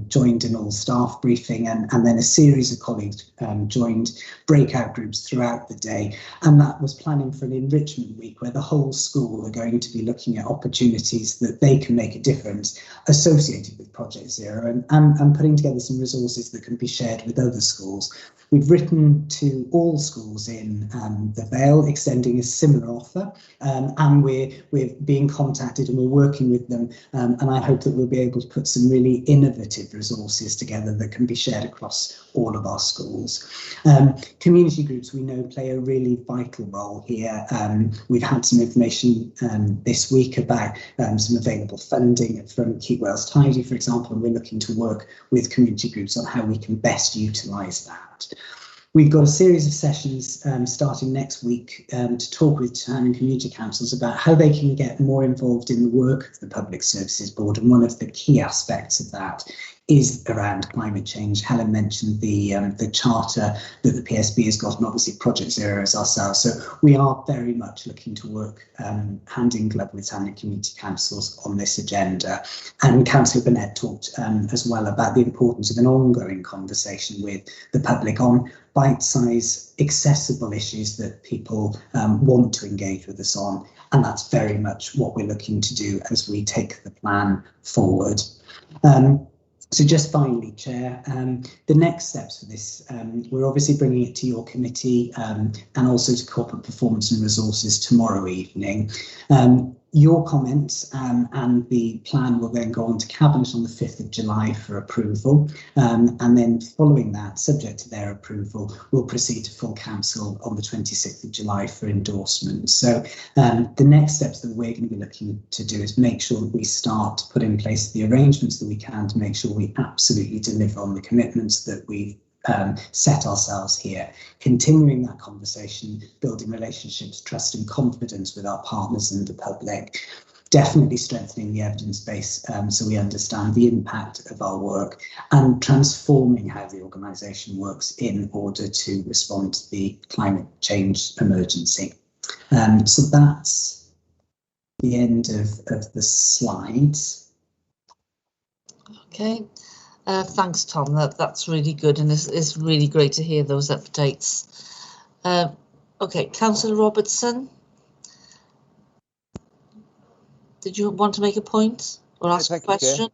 Speaker 13: joined an all-staff briefing, and then a series of colleagues joined breakout groups throughout the day. And that was planning for an enrichment week where the whole school are going to be looking at opportunities that they can make a difference associated with Project Zero, and putting together some resources that can be shared with other schools. We've written to all schools in the Vale, extending a similar offer, and we're being contacted and we're working with them, and I hope that we'll be able to put some really innovative resources together that can be shared across all of our schools. Community groups, we know, play a really vital role here. We've had some information this week about some available funding from Keep Wales Tidy, for example, and we're looking to work with community groups on how we can best utilise that. We've got a series of sessions starting next week to talk with town and community councils about how they can get more involved in the work of the Public Services Board, and one of the key aspects of that is around climate change. Helen mentioned the charter that the PSB has got, and obviously Project Zero is ourselves. So we are very much looking to work hand in glove with town and community councils on this agenda. And Councillor Burnett talked as well about the importance of an ongoing conversation with the public on bite-sized, accessible issues that people want to engage with us on. And that's very much what we're looking to do as we take the plan forward. So just finally, Chair, the next steps for this, we're obviously bringing it to your committee and also to Corporate Performance and Resources tomorrow evening. Your comments and the plan will then go on to Cabinet on the 5th of July for approval. And then following that, subject to their approval, we'll proceed to full council on the 26th of July for endorsement. So the next steps that we're going to be looking to do is make sure that we start to put in place the arrangements that we can to make sure we absolutely deliver on the commitments that we've set ourselves here, continuing that conversation, building relationships, trust and confidence with our partners and the public, definitely strengthening the evidence base so we understand the impact of our work, and transforming how the organisation works in order to respond to the climate change emergency. So that's the end of the slides.
Speaker 1: Okay. Thanks, Tom. That's really good, and it's really great to hear those updates. Okay, Councillor Robertson, did you want to make a point or ask a question?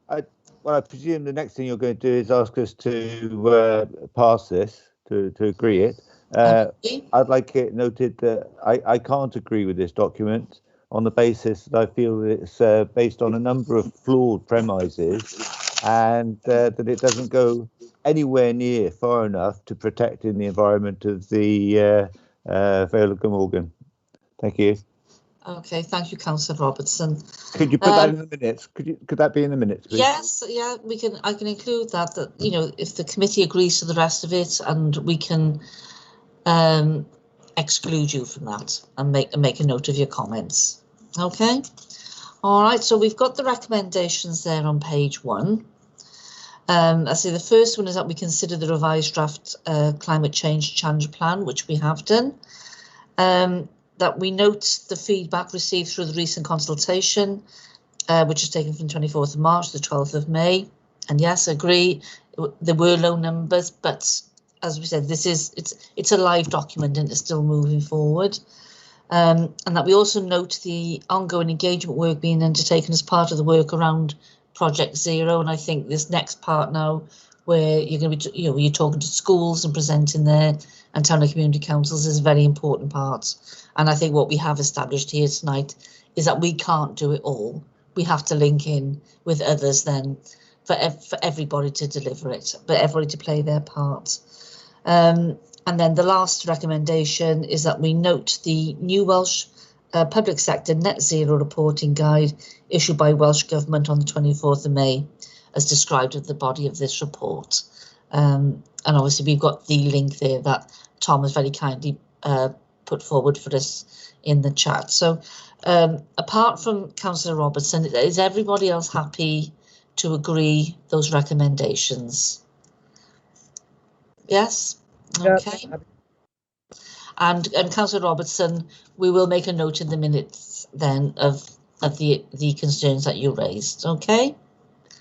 Speaker 6: Well, I presume the next thing you're going to do is ask us to pass this, to agree it. I'd like it noted that I can't agree with this document on the basis that I feel that it's based on a number of flawed premises, and that it doesn't go anywhere near far enough to protecting the environment of the Vale of Glamorgan. Thank you.
Speaker 1: Okay, thank you, Councillor Robertson.
Speaker 6: Could you put that in the minutes? Could that be in the minutes, please?
Speaker 1: Yes, yeah, we can. I can include that. That, you know, if the committee agrees to the rest of it, and we can exclude you from that and make a note of your comments. Okay. All right, so we've got the recommendations there on page 1. I say the first one is that we consider the revised draft climate change challenge plan, which we have done. That we note the feedback received through the recent consultation, which is taken from 24th of March to the 12th of May. And yes, I agree, there were low numbers, but as we said, it's a live document and it's still moving forward. And that we also note the ongoing engagement work being undertaken as part of the work around Project Zero. And I think this next part now, where you're going to be, you're talking to schools and presenting there, and town and community councils, is a very important part. And I think what we have established here tonight is that we can't do it all. We have to link in with others then for everybody to deliver it, but everybody to play their part. And then the last recommendation is that we note the new Welsh Public Sector Net Zero Reporting Guide issued by Welsh Government on the 24th of May, as described at the body of this report. And obviously we've got the link there that Tom has very kindly put forward for us in the chat. So apart from Councillor Robertson, is everybody else happy to agree those recommendations? Yes? Okay. And Councillor Robertson, we will make a note in the minutes then of the concerns that you raised. Okay.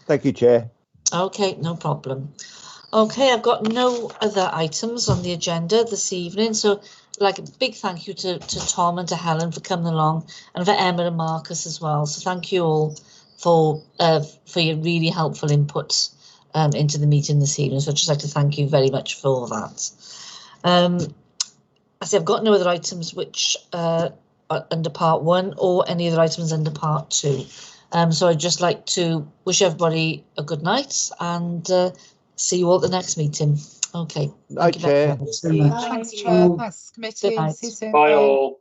Speaker 6: Thank you, Chair.
Speaker 1: Okay, no problem. Okay, I've got no other items on the agenda this evening, so like a big thank you to Tom and to Helen for coming along, and for Emma and Marcus as well. So thank you all for your really helpful input into the meeting this evening. So I'd just like to thank you very much for that. I say I've got no other items which are under part 1 or any other items under part 2. So I'd just like to wish everybody a good night and see you all at the next meeting. Okay.
Speaker 6: Night, Chair.
Speaker 9: Thanks, Chair. Thanks, committee. See you soon.
Speaker 12: Bye all.